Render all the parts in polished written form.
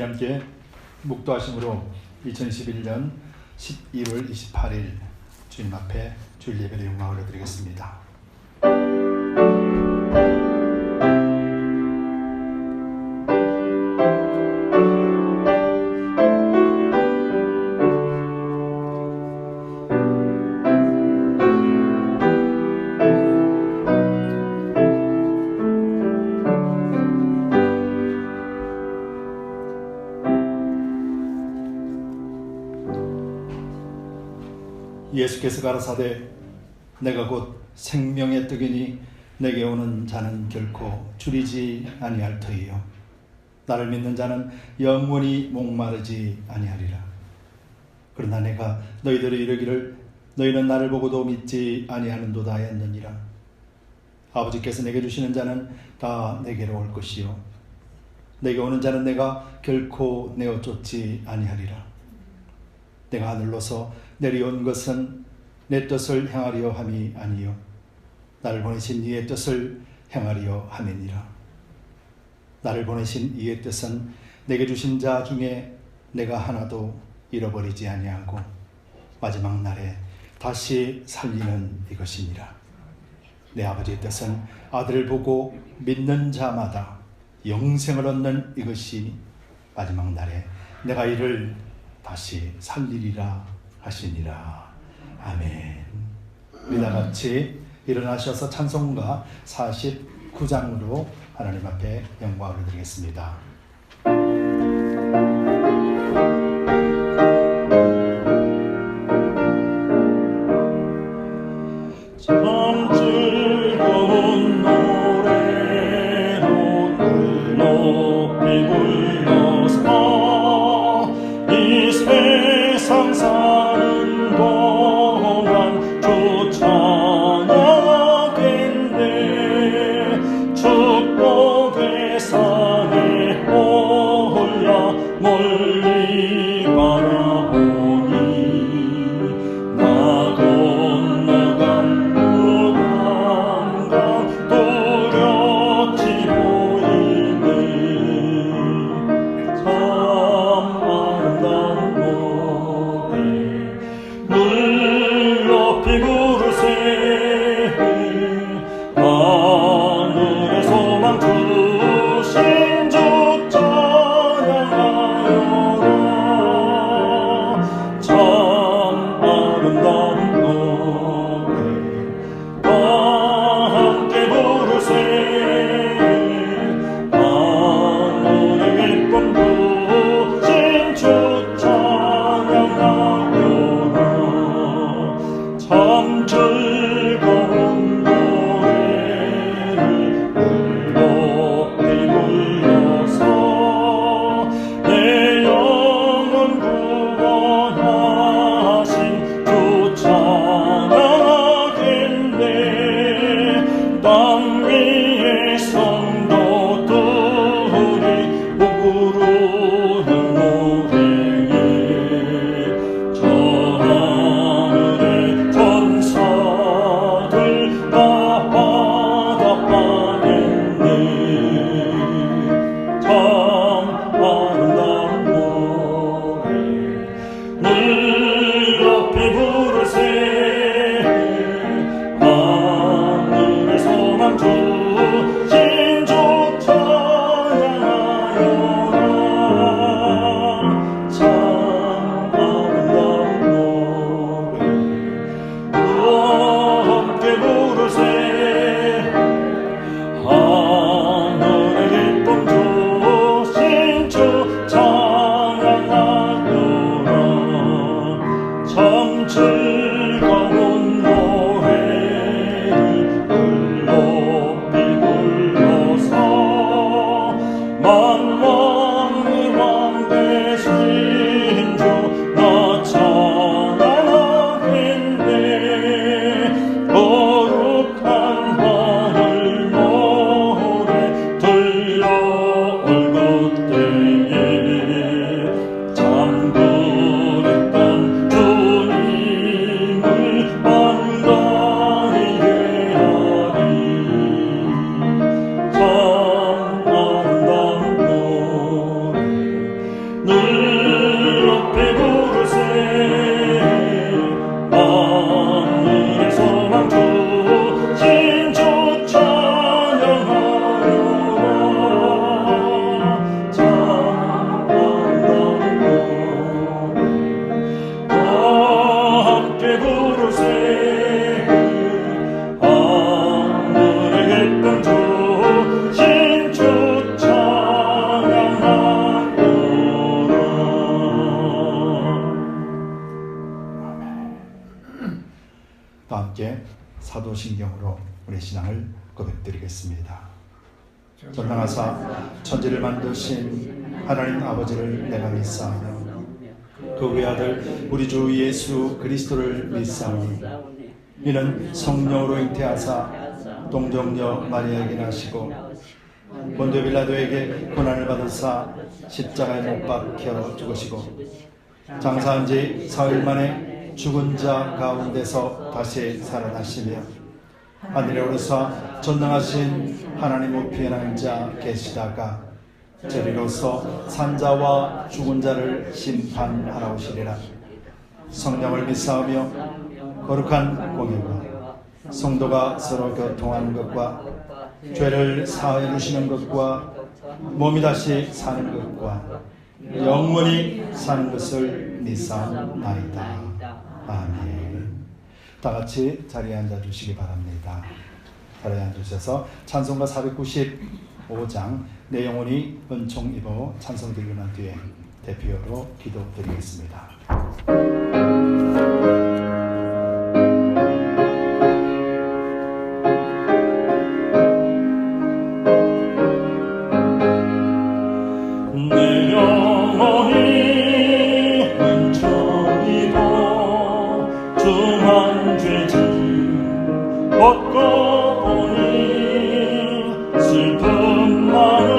함께 묵도하심으로 2021년 12월 28일 주님 앞에 주일 예배를 영광을 드리겠습니다. 예수께서 가라사대 내가 곧 생명의 떡이니 내게 오는 자는 결코 줄이지 아니할 터이요 나를 믿는 자는 영원히 목마르지 아니하리라. 그러나 내가 너희들이 이르기를 너희는 나를 보고도 믿지 아니하는도다 했느니라. 아버지께서 내게 주시는 자는 다 내게로 올 것이요 내게 오는 자는 내가 결코 내어 쫓지 아니하리라. 내가 하늘로서 내려온 것은 내 뜻을 행하려 함이 아니요 나를 보내신 이의 뜻을 행하려 함이니라. 나를 보내신 이의 뜻은 내게 주신 자 중에 내가 하나도 잃어버리지 아니하고 마지막 날에 다시 살리는 이것이니라. 내 아버지의 뜻은 아들을 보고 믿는 자마다 영생을 얻는 이것이 마지막 날에 내가 이를 다시 살리리라 하시니라. 아멘. 우리 다 같이 일어나셔서 찬송가 49장으로 하나님 앞에 영광을 드리겠습니다. 참 즐거운 노래로 늘 높이 불러서 이 세상 사는 동안 주 찬양하겠네. 축복의 산에 올라 멀리 바라보니 나 건너간 무감각 뚜렷이 보이네. 참 아름다운 노래 늘 높이 부르세. 하늘의 소망 주신 주 찬양하여라. 참 아름다운 노래 다 함께 부르세. 하늘의 기쁨 주신 주 찬양하여라. 참 즐거운 노래를 늘 높이 불러서 내 영혼 구원하신 주 찬양하겠네. 땅 위의 성도들이 부르는 노래에 저 하늘의 천사들 다 화답하겠네. 참 아름다운 노래 늘 높이 부르세. 하늘의 소망 주신 주 찬양하여라. 늘 높이 부르세 만민의 소망 주 신주 찬양하여라 찬양하는 다 함께 부르세 하늘의 했던 주 신주 또 함께 사도신경으로 우리 신앙을 고백드리겠습니다. 전능하사 천지를 만드신 하나님 아버지를 내가 믿사오며 그 외아들 우리 주 예수 그리스도를 믿사오니 이는 성령으로 잉태하사 동정녀 마리아에게 나시고 본디오 빌라도에게 고난을 받으사 십자가에 못 박혀 죽으시고 장사한 지 사흘 만에 죽은 자 가운데서 다시 살아나시며 하늘에 오르사 전능하신 하나님 우편에 앉아 계시다가 저리로서 산자와 죽은 자를 심판하러 오시리라. 성령을 믿사오며 거룩한 공예와 성도가 서로 교통하는 것과 죄를 사하여 주시는 것과 몸이 다시 사는 것과 영원히 사는 것을 믿사옵나이다. 아멘. 다 같이 자리에 앉아 주시기 바랍니다. 자리에 앉으셔서 찬송가 495장 내 영혼이 은총 입어 찬송 드리고 난 뒤에 대표로 기도 드리겠습니다. 내 영혼이 은총 입어 중한 죄짐 벗고 보니 슬픔 많은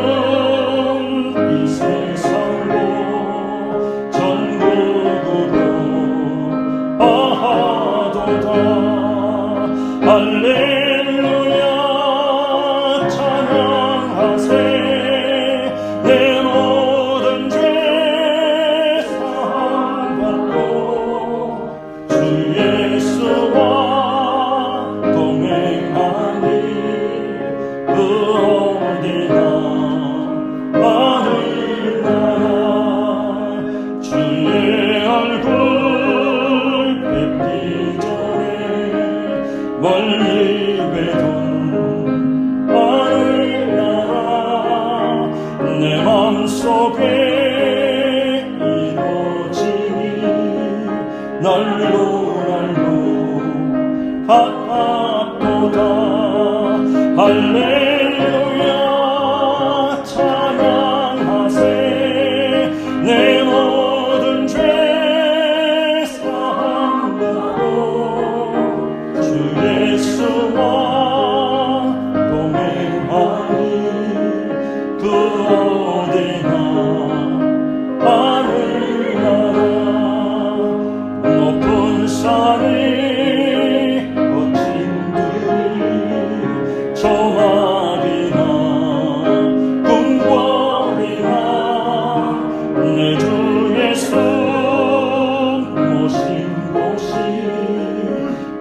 이 세상도 전국으로 아하도다. 할렐루야 찬양하세 내 모든 죄 사함받고 주 예수와 동행하니 그 어디나 하늘나라 주의 얼굴 뵙기 전에 멀리 뵈던 하늘나라 내 맘속에 이루어지니 날로 가깝도다. 할렐루야 찬양하세 내 모든 죄 사함받고 주 예수와 동행하니 그 어디나 하늘나라 높은 산이 거친 들이 저마리나 궁궐이나 내 주 예수 모신 곳이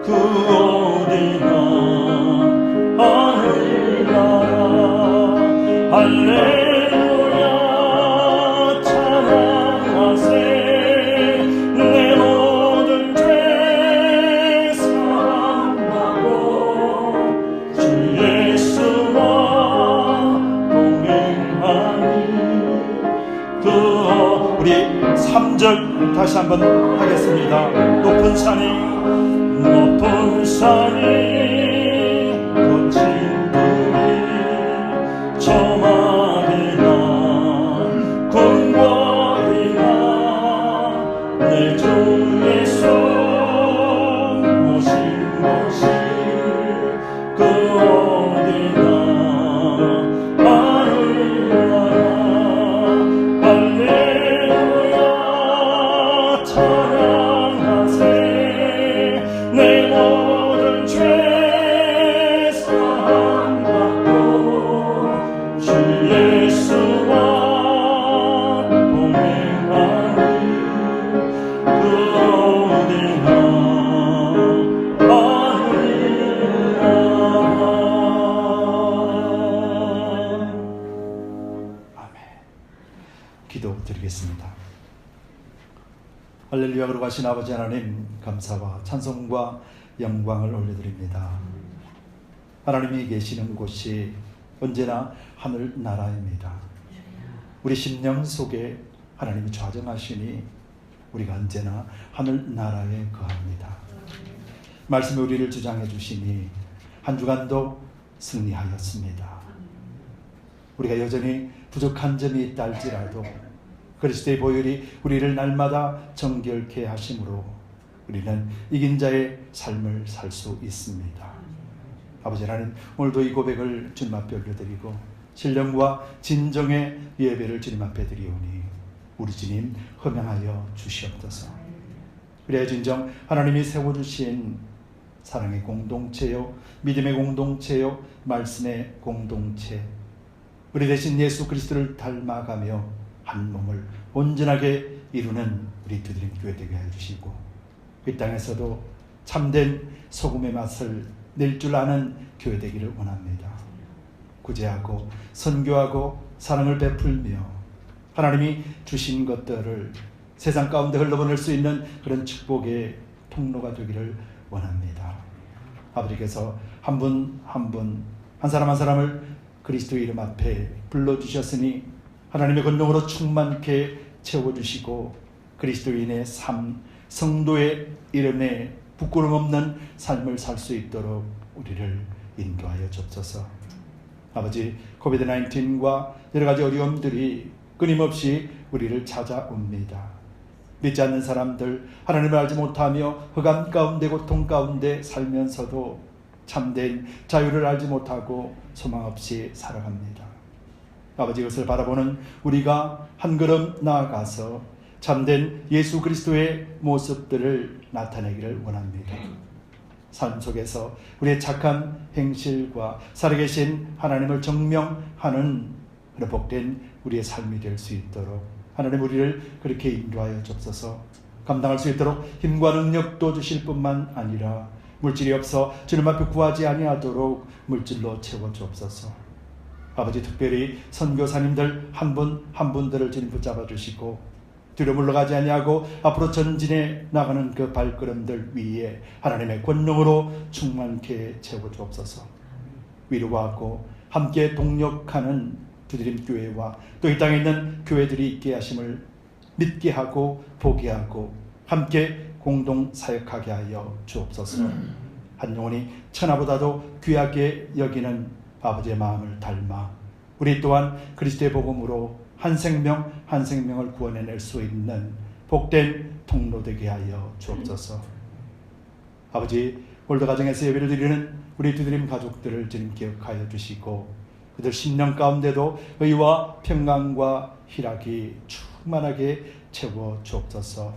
그 어디나 하늘나라 할렐루야 찬양하세 내 모든 죄 사함받고 주 예수와 동행하니 우리 3절 다시 한번 하겠습니다. 높은 산이 거친 들이 저마리나 궁궐이나 내 주 예수 모신 곳이 그 어디나 하늘나라 할렐루야 찬양하세 내 모든 죄 기도드리겠습니다. 할렐루야. 거룩하신 아버지 하나님, 감사와 찬송과 영광을 올려드립니다. 하나님이 계시는 곳이 언제나 하늘나라입니다. 우리 심령 속에 하나님이 좌정하시니 우리가 언제나 하늘나라에 거합니다. 말씀에 우리를 주장해 주시니 한 주간도 승리하였습니다. 우리가 여전히 부족한 점이 있다 할지라도 그리스도의 보혈이 우리를 날마다 정결케 하심으로 우리는 이긴 자의 삶을 살 수 있습니다. 아버지 하나님, 오늘도 이 고백을 주님 앞에 올려드리고 신령과 진정의 예배를 주님 앞에 드리오니 우리 주님 허명하여 주시옵소서. 그래야 진정 하나님이 세워주신 사랑의 공동체요, 믿음의 공동체요, 말씀의 공동체, 우리 대신 예수 그리스도를 닮아가며 한 몸을 온전하게 이루는 우리 두드림 교회 되게 해주시고 이 땅에서도 참된 소금의 맛을 낼 줄 아는 교회 되기를 원합니다. 구제하고 선교하고 사랑을 베풀며 하나님이 주신 것들을 세상 가운데 흘러보낼 수 있는 그런 축복의 통로가 되기를 원합니다. 아버지께서 한 분 한 분, 한 사람 한 사람을 그리스도의 이름 앞에 불러주셨으니 하나님의 권능으로 충만케 채워주시고 그리스도인의 삶, 성도의 이름에 부끄럼 없는 삶을 살 수 있도록 우리를 인도하여 주옵소서. 아버지, 코비드-19과 여러 가지 어려움들이 끊임없이 우리를 찾아옵니다. 믿지 않는 사람들, 하나님을 알지 못하며 흑암 가운데 고통 가운데 살면서도 참된 자유를 알지 못하고 소망 없이 살아갑니다. 아버지, 이것을 바라보는 우리가 한 걸음 나아가서 참된 예수 그리스도의 모습들을 나타내기를 원합니다. 삶 속에서 우리의 착한 행실과 살아계신 하나님을 증명하는 그런 복된 우리의 삶이 될 수 있도록 하나님 우리를 그렇게 인도하여 주옵소서. 감당할 수 있도록 힘과 능력도 주실 뿐만 아니라 물질이 없어 주님 앞에 구하지 아니하도록 물질로 채워 주옵소서. 아버지, 특별히 선교사님들 한 분 한 분들을 주님 붙잡아 주시고 뒤로 물러가지 아니하고 앞으로 전진해 나가는 그 발걸음들 위에 하나님의 권능으로 충만케 채워 주옵소서. 위로하고 함께 동력하는 두드림 교회와 또 이 땅에 있는 교회들이 있게 하심을 믿게 하고 보게 하고 함께 공동 사역하게 하여 주옵소서. 한 영혼이 천하보다도 귀하게 여기는 아버지의 마음을 닮아 우리 또한 그리스도의 복음으로 한 생명 한 생명을 구원해낼 수 있는 복된 통로 되게 하여 주옵소서. 아버지, 오늘도 가정에서 예배를 드리는 우리 두드림 가족들을 주님 기억하여 주시고 그들 심령 가운데도 의와 평강과 희락이 충만하게 채워 주옵소서.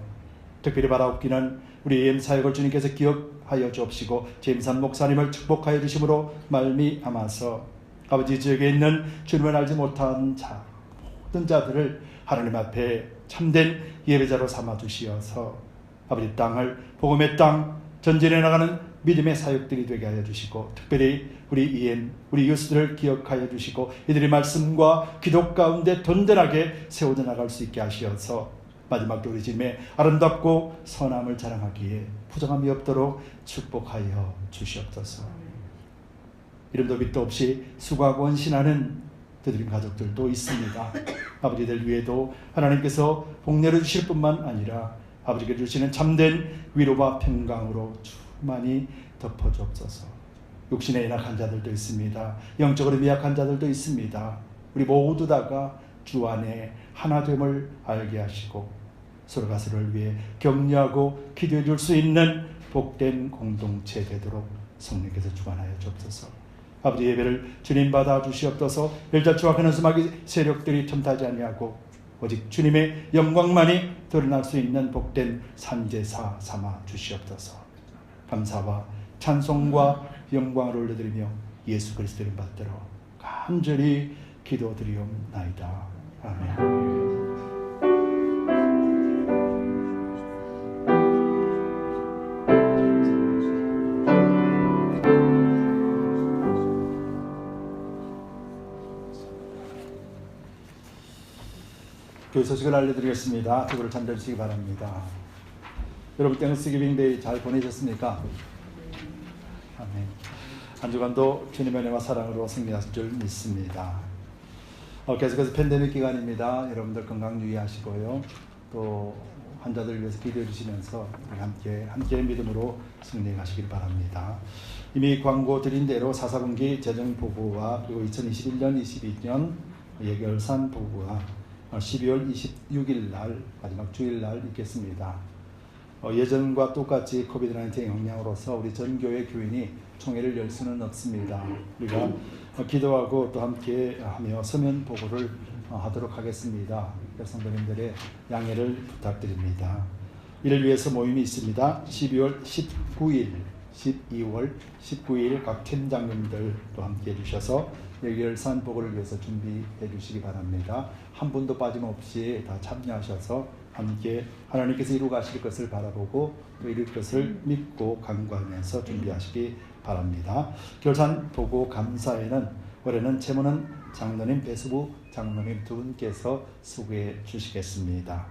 특별히 바라옵기는 우리 AM 사역을 주님께서 기억하여 주옵시고 제임산 목사님을 축복하여 주심으로 말미암아서 아버지 지역에 있는 주님을 알지 못한 자 모든 자들을 하나님 앞에 참된 예배자로 삼아 주시어서 아버지 땅을 복음의 땅 전진해 나가는 믿음의 사역들이 되게 하여 주시고 특별히 우리 EM 우리 이웃들을 기억하여 주시고 이들의 말씀과 기도 가운데 든든하게 세워져 나갈 수 있게 하시어서 마지막도 우리 주님의 아름답고 선함을 자랑하기에 부정함이 없도록 축복하여 주시옵소서. 이름도 빛도 없이 수고하고 헌신하는 두드림 가족들도 있습니다. 아버지들 위에도 하나님께서 복 내려주실 뿐만 아니라 아버지께 주시는 참된 위로와 평강으로 충만히 덮어주옵소서. 육신에 연약한 자들도 있습니다. 영적으로 미약한 자들도 있습니다. 우리 모두 다가 주 안에 하나됨을 알게 하시고 서로가 서로를 위해 격려하고 기도해 줄 수 있는 복된 공동체 되도록 성령께서 주관하여 주옵소서. 아버지, 예배를 주님 받아 주시옵소서. 일자치와 근원수마귀 세력들이 틈타지 아니하고 오직 주님의 영광만이 드러날 수 있는 복된 산제사 삼아 주시옵소서. 감사와 찬송과 영광을 올려드리며 예수 그리스도를 받들어 간절히 기도드리옵나이다. 아멘. 교회 소식을 알려드리겠습니다. 두부를 잠들시기 바랍니다. 여러분 땡스기빙 데이 잘 보내셨습니까? 아멘. 한 주간도 주님의 은혜와 사랑으로 승리하실 줄 믿습니다. 계속해서 팬데믹 기간입니다. 여러분들 건강 유의하시고요. 또 환자들 위해서 기도해 주시면서 함께 믿음으로 승리하시길 바랍니다. 이미 광고 드린 대로 4사분기 재정보고와 그리고 2021년, 22년 예결산 보고가 12월 26일 날 마지막 주일 날 있겠습니다. 예전과 똑같이 코비드-19 영향으로서 우리 전 교회 교인이 총회를 열 수는 없습니다. 우리가 기도하고 또 함께 하며 서면 보고를 하도록 하겠습니다. 성도님들의 양해를 부탁드립니다. 이를 위해서 모임이 있습니다. 12월 19일, 12월 19일 각 팀장님들도 함께 해주셔서 예결산 보고를 위해서 준비해 주시기 바랍니다. 한 분도 빠짐없이 다 참여하셔서 함께 하나님께서 이루가실 것을 바라보고 또 이룰 것을 믿고 간구하면서 준비하시기 바랍니다. 결산 보고 감사에는 올해는 채무는 장로님, 배수부 장로님 두 분께서 수고해 주시겠습니다.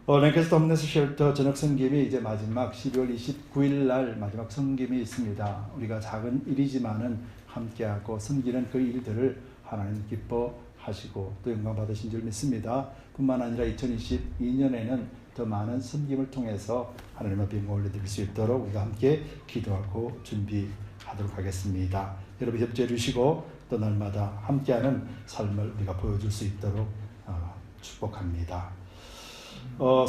랭캐스터 홈네스 쉘터 저녁 성김이 이제 마지막 12월 29일 날 마지막 성김이 있습니다. 우리가 작은 일이지만은 함께하고 섬기는 그 일들을 하나님 기뻐하시고 또 영광 받으신 줄 믿습니다. 뿐만 아니라 2022년에는 더 많은 섬김을 통해서 하나님 앞에 영광 올려드릴 수 있도록 우리가 함께 기도하고 준비하도록 하겠습니다. 여러분 협조해 주시고 또 날마다 함께하는 삶을 우리가 보여줄 수 있도록 축복합니다.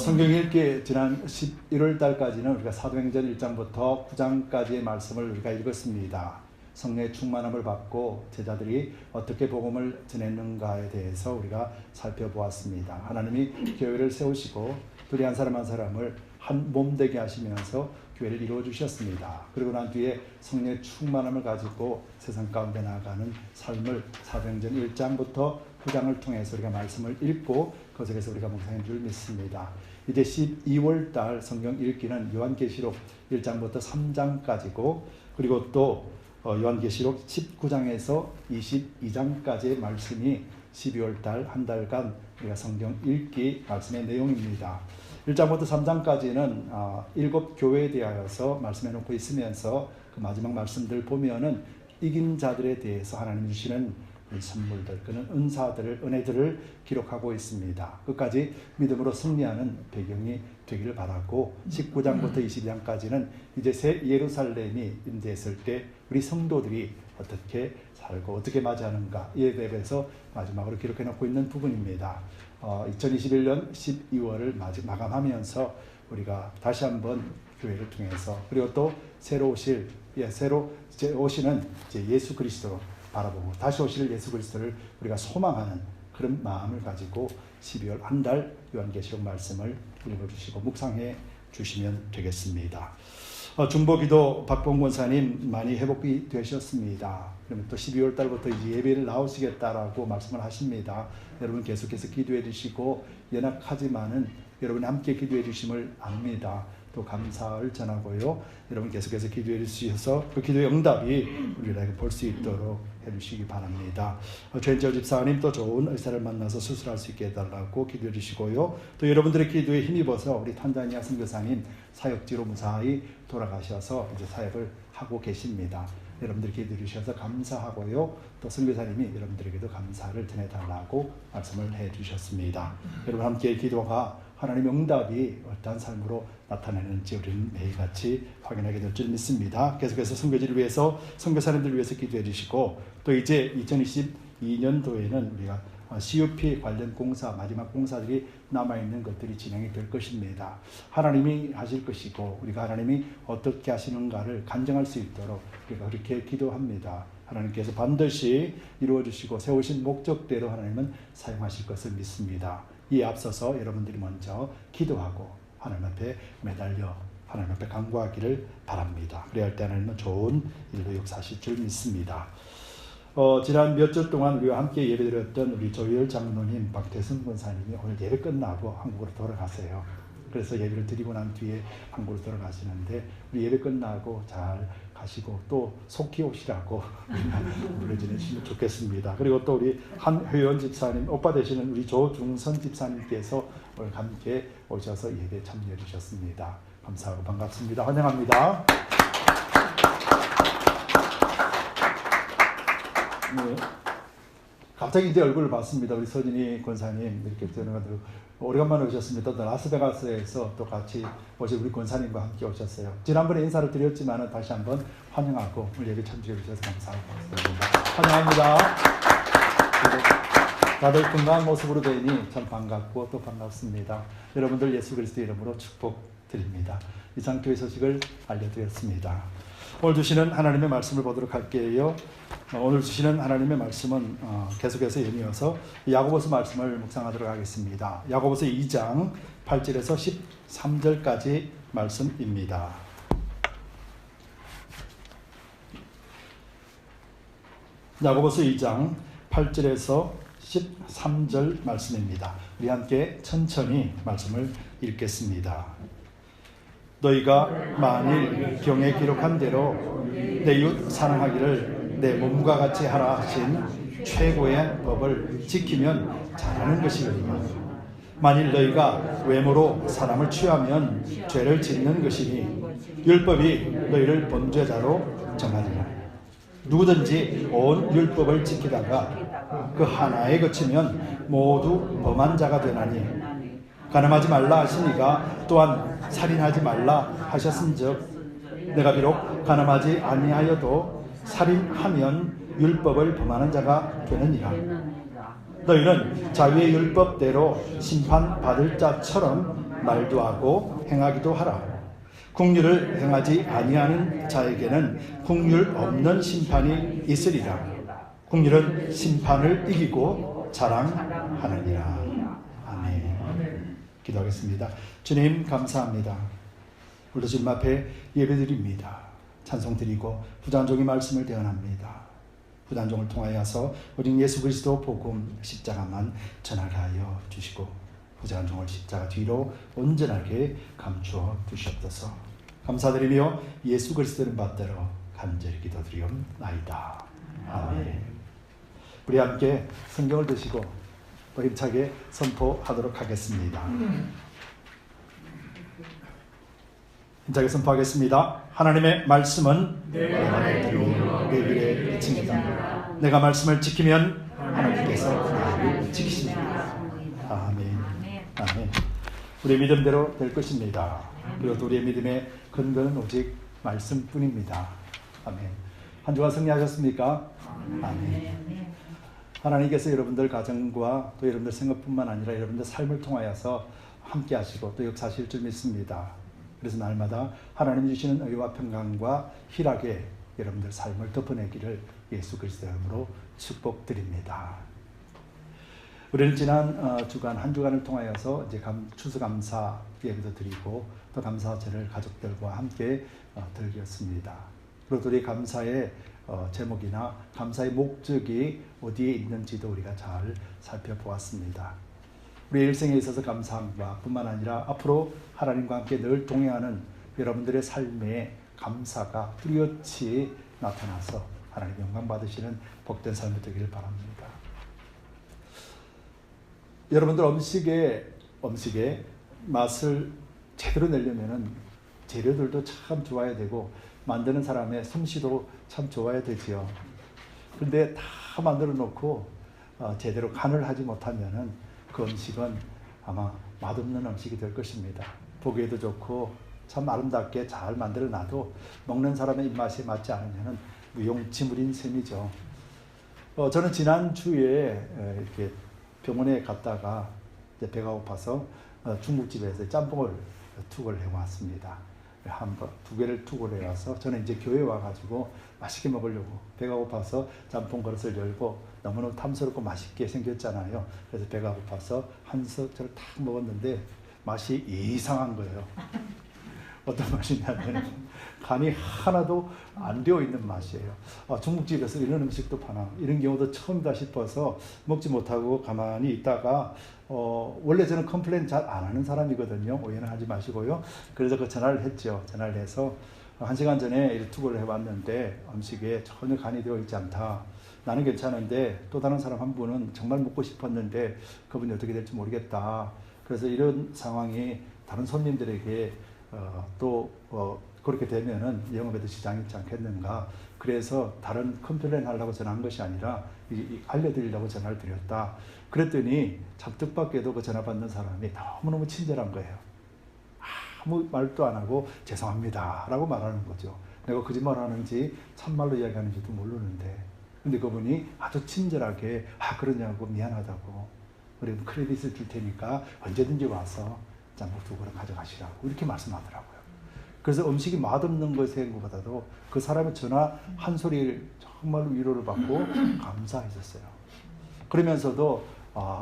성경 읽기 지난 11월 달까지는 우리가 사도행전 1장부터 9장까지의 말씀을 우리가 읽었습니다. 성령의 충만함을 받고 제자들이 어떻게 복음을 전했는가에 대해서 우리가 살펴보았습니다. 하나님이 교회를 세우시고 우리 한 사람 한 사람을 한 몸 되게 하시면서 교회를 이루어 주셨습니다. 그리고 난 뒤에 성령의 충만함을 가지고 세상 가운데 나아가는 삶을 사도행전 1장부터 9장을 통해서 우리가 말씀을 읽고 그것에서 우리가 묵상한 줄 믿습니다. 이제 12월 달 성경 읽기는 요한계시록 1장부터 3장까지고 그리고 또 요한계시록 19장에서 22장까지의 말씀이 12월 달 한 달간 우리가 성경 읽기 말씀의 내용입니다. 1장부터 3장까지는 7교회에 대하여서 말씀해 놓고 있으면서 그 마지막 말씀들 보면은 이긴 자들에 대해서 하나님 주시는 선물들, 그런 은사들을, 은혜들을 기록하고 있습니다. 끝까지 믿음으로 승리하는 배경이 되기를 바라고 19장부터 22장까지는 이제 새 예루살렘이 임대했을 때 우리 성도들이 어떻게 살고 어떻게 맞이하는가 이에 대해서 마지막으로 기록해 놓고 있는 부분입니다. 2021년 12월을 마감하면서 우리가 다시 한번 교회를 통해서 그리고 또 새로 오시는 이제 예수 그리스도로 바라보고 다시 오실 예수 그리스도를 우리가 소망하는 그런 마음을 가지고 12월 한 달 요한계시록 말씀을 읽어주시고 묵상해 주시면 되겠습니다. 중보기도 박봉 권사님 많이 회복이 되셨습니다. 그러면 또 12월 달부터 이제 예배를 나오시겠다라고 말씀을 하십니다. 여러분 계속해서 기도해 주시고 연약하지만은 여러분이 함께 기도해 주심을 압니다. 또 감사를 전하고요. 여러분 계속해서 기도해 주셔서 그 기도의 응답이 우리에게 볼 수 있도록 해주시기 바랍니다. 최인철 집사님 또 좋은 의사를 만나서 수술할 수 있게 해달라고 기도해 주시고요. 또 여러분들의 기도에 힘입어서 우리 탄자니아 선교사님 사역지로 무사히 돌아가셔서 이제 사역을 하고 계십니다. 여러분들 기도해 주셔서 감사하고요. 또 선교사님이 여러분들에게도 감사를 전해달라고 말씀을 해주셨습니다. 여러분 함께 기도가 하나님의 응답이 어떠한 삶으로 나타내는지 우리는 매일같이 확인하게 될 줄 믿습니다. 계속해서 선교지를 위해서 선교사님들 위해서 기도해 주시고 또 이제 2022년도에는 우리가 CUP 관련 공사 마지막 공사들이 남아있는 것들이 진행이 될 것입니다. 하나님이 하실 것이고 우리가 하나님이 어떻게 하시는가를 간증할 수 있도록 우리가 그렇게 기도합니다. 하나님께서 반드시 이루어 주시고 세우신 목적대로 하나님은 사용하실 것을 믿습니다. 이에 앞서서 여러분들이 먼저 기도하고 하나님 앞에 매달려 하나님 앞에 간구하기를 바랍니다. 그래야 할 때 하나님은 좋은 일로 역사하실 줄 믿습니다. 지난 몇 주 동안 우리와 함께 예배드렸던 우리 조희열 장로님, 박태순 권사님이 오늘 예배 끝나고 한국으로 돌아가세요. 그래서 예배를 드리고 난 뒤에 한국으로 돌아가시는데 우리 예배 끝나고 잘 가시고 또 속히 오시라고 불러주시면 좋겠습니다. 그리고 또 우리 한회원 집사님, 오빠 되시는 우리 조중선 집사님께서 오늘 함께 오셔서 예배 참여해 주셨습니다. 감사하고 반갑습니다. 환영합니다. 네. 갑자기 이제 얼굴을 봤습니다. 우리 서진이 권사님 이렇게 저는 오래간만에 오셨습니다. 또 라스베가스에서 또 같이 오신 우리 권사님과 함께 오셨어요. 지난번에 인사를 드렸지만 다시 한번 환영하고 오늘 예배 참여해 주셔서 감사하고 반갑습니다. 환영합니다. 다들 건강한 모습으로 뵈니 참 반갑고 또 반갑습니다. 여러분들 예수 그리스도 이름으로 축복드립니다. 이상 교회 소식을 알려드렸습니다. 오늘 주시는 하나님의 말씀을 보도록 할게요. 오늘 주시는 하나님의 말씀은 계속해서 연이어서 야고보서 말씀을 묵상하도록 하겠습니다. 야고보서 2장 8절에서 13절까지 말씀입니다. 야고보서 2장 8절에서 13절 말씀입니다. 우리 함께 천천히 말씀을 읽겠습니다. 너희가 만일 경에 기록한 대로 내 이웃 사랑하기를 내 몸과 같이 하라 하신 최고의 법을 지키면 잘하는 것이니라. 만일 너희가 외모로 사람을 취하면 죄를 짓는 것이니 율법이 너희를 범죄자로 정하리라. 누구든지 온 율법을 지키다가 그 하나에 그치면 모두 범한 자가 되나니 간음하지 말라 하시니가 또한 살인하지 말라 하셨은즉 내가 비록 간음하지 아니하여도 살인하면 율법을 범하는 자가 되느니라. 너희는 자유의 율법대로 심판받을 자처럼 말도 하고 행하기도 하라. 국률을 행하지 아니하는 자에게는 국률 없는 심판이 있으리라. 국률은 심판을 이기고 자랑하느니라. 아멘. 기도하겠습니다. 주님 감사합니다. 오늘도 주님 앞에 예배드립니다. 찬송드리고 부단종의 말씀을 대언합니다. 부단종을 통하여서 우리 예수 그리스도 복음 십자가만 전하게 하여 주시고 부단종을 십자가 뒤로 온전하게 감추어 주시옵소서. 감사드리며 예수 그리스도는 받들어 간절히 기도드리옵나이다. 아멘. 우리 함께 성경을 드시고 또 힘차게 선포하도록 하겠습니다. 힘차게 선포하겠습니다. 하나님의 말씀은 내 길에 비칩니다. 내가 말씀을 지키면 하나님께서 나를 지키십니다. 아멘. 아멘. 우리의 믿음대로 될 것입니다. 그리고 우리의 믿음의 근거는 오직 말씀뿐입니다. 아멘. 한 주간 승리하셨습니까? 아멘. 하나님께서 여러분들 가정과 또 여러분들 생각뿐만 아니라 여러분들 삶을 통하여서 함께 하시고 또 역사하실 줄 믿습니다. 그래서 날마다 하나님 주시는 의와 평강과 희락에 여러분들 삶을 덮어내기를 예수 그리스도 이름으로 축복드립니다. 우리는 지난 주간 한 주간을 통하여서 이제 추수감사 예배도 드리고 또 감사제를 가족들과 함께 드렸습니다. 그리고 우리 감사의 제목이나 감사의 목적이 어디에 있는지도 우리가 잘 살펴보았습니다. 우리 일생에 있어서 감사함과 뿐만 아니라 앞으로 하나님과 함께 늘 동행하는 여러분들의 삶에 감사가 뚜렷이 나타나서 하나님 영광 받으시는 복된 삶이 되기를 바랍니다. 여러분들 음식의 맛을 제대로 내려면은 재료들도 참 좋아야 되고 만드는 사람의 솜씨도 참 좋아야 되지요. 그런데 다 만들어 놓고 제대로 간을 하지 못하면은 그 음식은 아마 맛없는 음식이 될 것입니다. 보기에도 좋고 참 아름답게 잘 만들어 놔도 먹는 사람의 입맛에 맞지 않으면은 무용지물인 셈이죠. 저는 지난주에 이렇게 병원에 갔다가 이제 배가 고파서 중국집에서 짬뽕을 투고를 해왔습니다. 두 개를 투고를 해와서 저는 이제 교회에 와가지고 맛있게 먹으려고 배가 고파서 짬뽕 그릇을 열고 너무너무 탐스럽고 맛있게 생겼잖아요. 그래서 배가 고파서 한 숟가락을 탁 먹었는데 맛이 이상한 거예요. 어떤 맛이냐면 간이 하나도 안 되어 있는 맛이에요. 중국집에서 이런 음식도 파나 이런 경우도 처음이다 싶어서 먹지 못하고 가만히 있다가 원래 저는 컴플레인 잘 안 하는 사람이거든요. 오해는 하지 마시고요. 그래서 그 전화를 했죠. 전화를 해서 1시간 전에 투고를 해봤는데 음식에 전혀 간이 되어 있지 않다. 나는 괜찮은데 또 다른 사람 한 분은 정말 먹고 싶었는데 그분이 어떻게 될지 모르겠다. 그래서 이런 상황이 다른 손님들에게 그렇게 되면은 영업에도 지장이 있지 않겠는가. 그래서 다른 컴플레인 하려고 전화한 것이 아니라 알려드리려고 전화를 드렸다. 그랬더니 참 뜻밖에도 그 전화 받는 사람이 너무너무 친절한 거예요. 아무 말도 안 하고 죄송합니다 라고 말하는 거죠. 내가 거짓말 하는지 참말로 이야기하는지도 모르는데, 근데 그분이 아주 친절하게 그러냐고 미안하다고, 우리 크레딧을 줄 테니까 언제든지 와서 짬뽕 두 그릇 가져가시라고 이렇게 말씀하더라고요. 그래서 음식이 맛없는 것에 보다도 그 사람의 전화 한 소리를 정말로 위로를 받고 감사했었어요. 그러면서도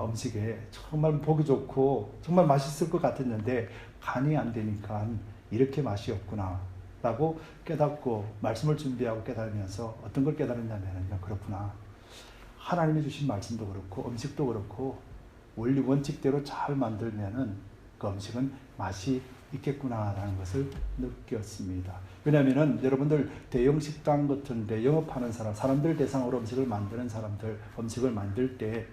음식에 정말 보기 좋고 정말 맛있을 것 같았는데 간이 안 되니까 이렇게 맛이 없구나 라고 깨닫고, 말씀을 준비하고 깨달으면서 어떤 걸 깨달았냐면요, 그렇구나, 하나님이 주신 말씀도 그렇고 음식도 그렇고 원리 원칙대로 잘 만들면은 그 음식은 맛이 있겠구나라는 것을 느꼈습니다. 왜냐하면은 여러분들 대형 식당 같은 데 영업하는 사람들 대상으로 음식을 만드는 사람들, 음식을 만들 때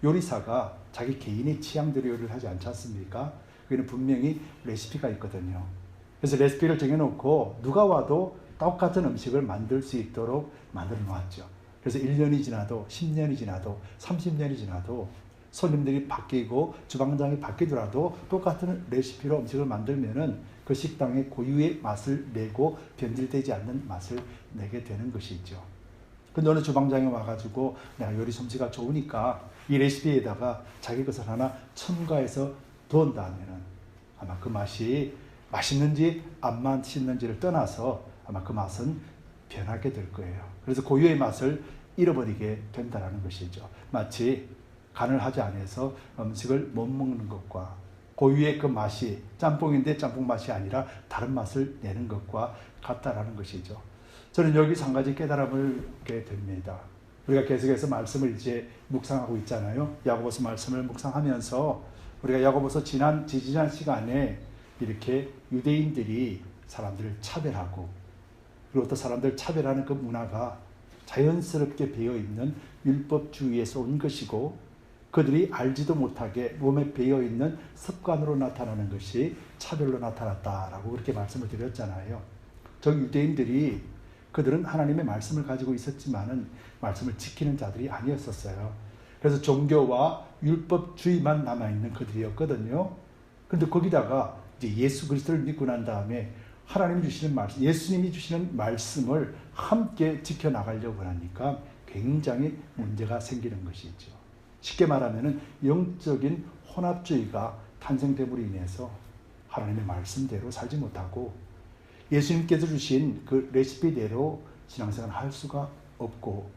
요리사가 자기 개인의 취향대로 요리를 하지 않지 않습니까? 그게는 분명히 레시피가 있거든요. 그래서 레시피를 정해놓고 누가 와도 똑같은 음식을 만들 수 있도록 만들어 놓았죠. 그래서 1년이 지나도 10년이 지나도 30년이 지나도 손님들이 바뀌고 주방장이 바뀌더라도 똑같은 레시피로 음식을 만들면은 그 식당의 고유의 맛을 내고 변질되지 않는 맛을 내게 되는 것이죠. 근데 어느 주방장이 와가지고 내가 요리 솜씨가 좋으니까 이 레시피에다가 자기 것을 하나 첨가해서 넣은다면은 아마 그 맛이 맛있는지 안 맛있는지를 떠나서 아마 그 맛은 변하게 될 거예요. 그래서 고유의 맛을 잃어버리게 된다는 것이죠. 마치 간을 하지 않아서 음식을 못 먹는 것과 고유의 그 맛이 짬뽕인데 짬뽕 맛이 아니라 다른 맛을 내는 것과 같다라는 것이죠. 저는 여기서 한 가지 깨달음을 얻게 됩니다. 우리가 계속해서 말씀을 이제 묵상하고 있잖아요. 야고보서 말씀을 묵상하면서 우리가 야고보서 지난 시간에 이렇게 유대인들이 사람들을 차별하고, 그리고 또 사람들 차별하는 그 문화가 자연스럽게 배어있는 율법주의에서 온 것이고, 그들이 알지도 못하게 몸에 배어있는 습관으로 나타나는 것이 차별로 나타났다라고 그렇게 말씀을 드렸잖아요. 저 유대인들이, 그들은 하나님의 말씀을 가지고 있었지만은 말씀을 지키는 자들이 아니었었어요. 그래서 종교와 율법주의만 남아있는 그들이었거든요. 그런데 거기다가 이제 예수 그리스도를 믿고 난 다음에 하나님이 주시는 말씀, 예수님이 주시는 말씀을 함께 지켜나가려고 하니까 굉장히 문제가 생기는 것이죠. 쉽게 말하면 영적인 혼합주의가 탄생됨으로 인해서 하나님의 말씀대로 살지 못하고 예수님께서 주신 그 레시피대로 신앙생활을 할 수가 없고,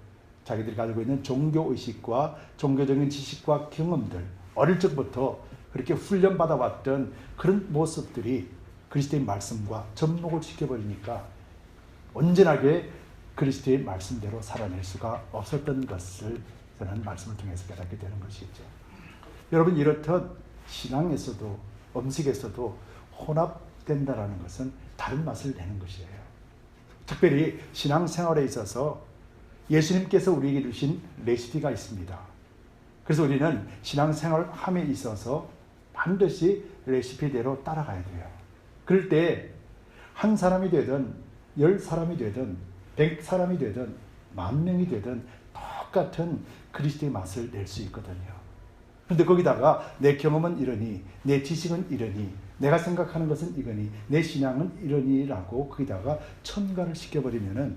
자기들이 가지고 있는 종교의식과 종교적인 지식과 경험들, 어릴 적부터 그렇게 훈련받아 왔던 그런 모습들이 그리스도의 말씀과 접목을 시켜버리니까 온전하게 그리스도의 말씀대로 살아낼 수가 없었던 것을 저는 말씀을 통해서 깨닫게 되는 것이죠. 여러분, 이렇듯 신앙에서도 음식에서도 혼합된다라는 것은 다른 맛을 내는 것이에요. 특별히 신앙생활에 있어서 예수님께서 우리에게 주신 레시피가 있습니다. 그래서 우리는 신앙생활함에 있어서 반드시 레시피대로 따라가야 돼요. 그럴 때 한 사람이 되든 10사람이 되든 100사람이 되든 10,000명이 되든 똑같은 그리스도의 맛을 낼 수 있거든요. 그런데 거기다가 내 경험은 이러니, 내 지식은 이러니, 내가 생각하는 것은 이거니, 내 신앙은 이러니라고 거기다가 첨가를 시켜버리면은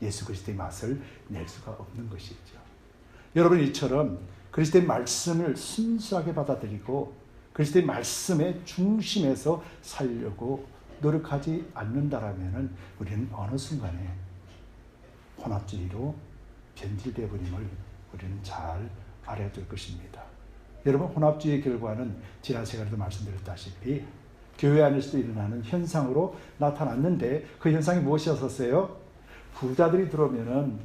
예수 그리스도의 맛을 낼 수가 없는 것이죠. 여러분, 이처럼 그리스도의 말씀을 순수하게 받아들이고 그리스도의 말씀의 중심에서 살려고 노력하지 않는다라면은 우리는 어느 순간에 혼합주의로 변질되어 버림을 우리는 잘 알아야 될 것입니다. 여러분, 혼합주의의 결과는 지난 시간에도 말씀드렸다시피 교회 안에서도 일어나는 현상으로 나타났는데, 그 현상이 무엇이었었어요? 부자들이 들어오면은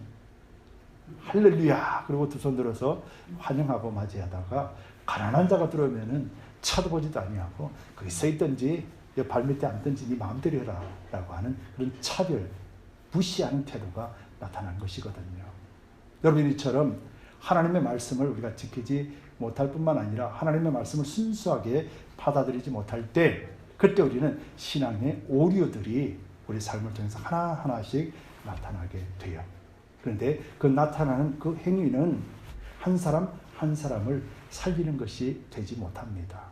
할렐루야 그리고 두 손 들어서 환영하고 맞이하다가, 가난한 자가 들어오면은 쳐다보지도 아니하고 거기 서 있든지 발밑에 앉든지 네 마음대로 해라 라고 하는 그런 차별, 무시하는 태도가 나타난 것이거든요. 여러분, 이처럼 하나님의 말씀을 우리가 지키지 못할 뿐만 아니라 하나님의 말씀을 순수하게 받아들이지 못할 때, 그때 우리는 신앙의 오류들이 우리 삶을 통해서 하나하나씩 나타나게 돼요. 그런데 그 나타나는 그 행위는 한 사람 한 사람을 살리는 것이 되지 못합니다.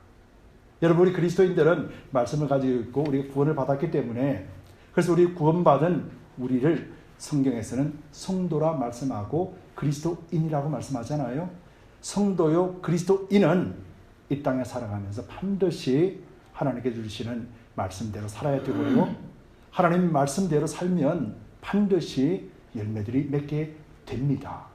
여러분, 우리 그리스도인들은 말씀을 가지고 있고 우리가 구원을 받았기 때문에, 그래서 우리 구원받은 우리를 성경에서는 성도라 말씀하고 그리스도인이라고 말씀하잖아요. 성도요 그리스도인은 이 땅에 살아가면서 반드시 하나님께 주시는 말씀대로 살아야 되고요, 하나님 말씀대로 살면 반드시 열매들이 맺게 됩니다.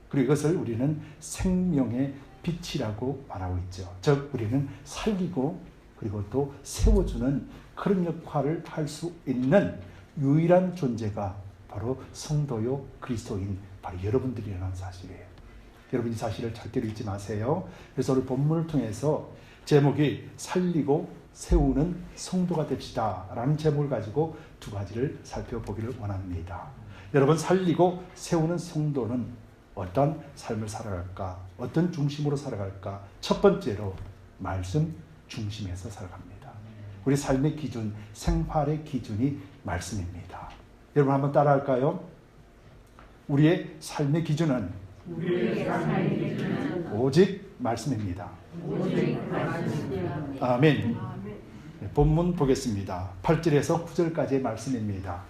그리고 이것을 우리는 생명의 빛이라고 말하고 있죠. 즉 우리는 살리고 그리고 또 세워주는 그런 역할을 할 수 있는 유일한 존재가 바로 성도요 그리스도인, 바로 여러분들이라는 사실이에요. 여러분, 이 사실을 절대로 잊지 마세요. 그래서 오늘 본문을 통해서 제목이 살리고 세우는 성도가 됩시다 라는 제목을 가지고 두 가지를 살펴보기를 원합니다. 여러분, 살리고 세우는 성도는 어떤 삶을 살아갈까? 어떤 중심으로 살아갈까? 첫 번째로 말씀 중심에서 살아갑니다. 우리 삶의 기준, 생활의 기준이 말씀입니다. 여러분, 한번 따라할까요? 우리의 삶의 기준은 오직 말씀입니다. 아멘. 본문 보겠습니다. 8절에서 9절까지의 말씀입니다.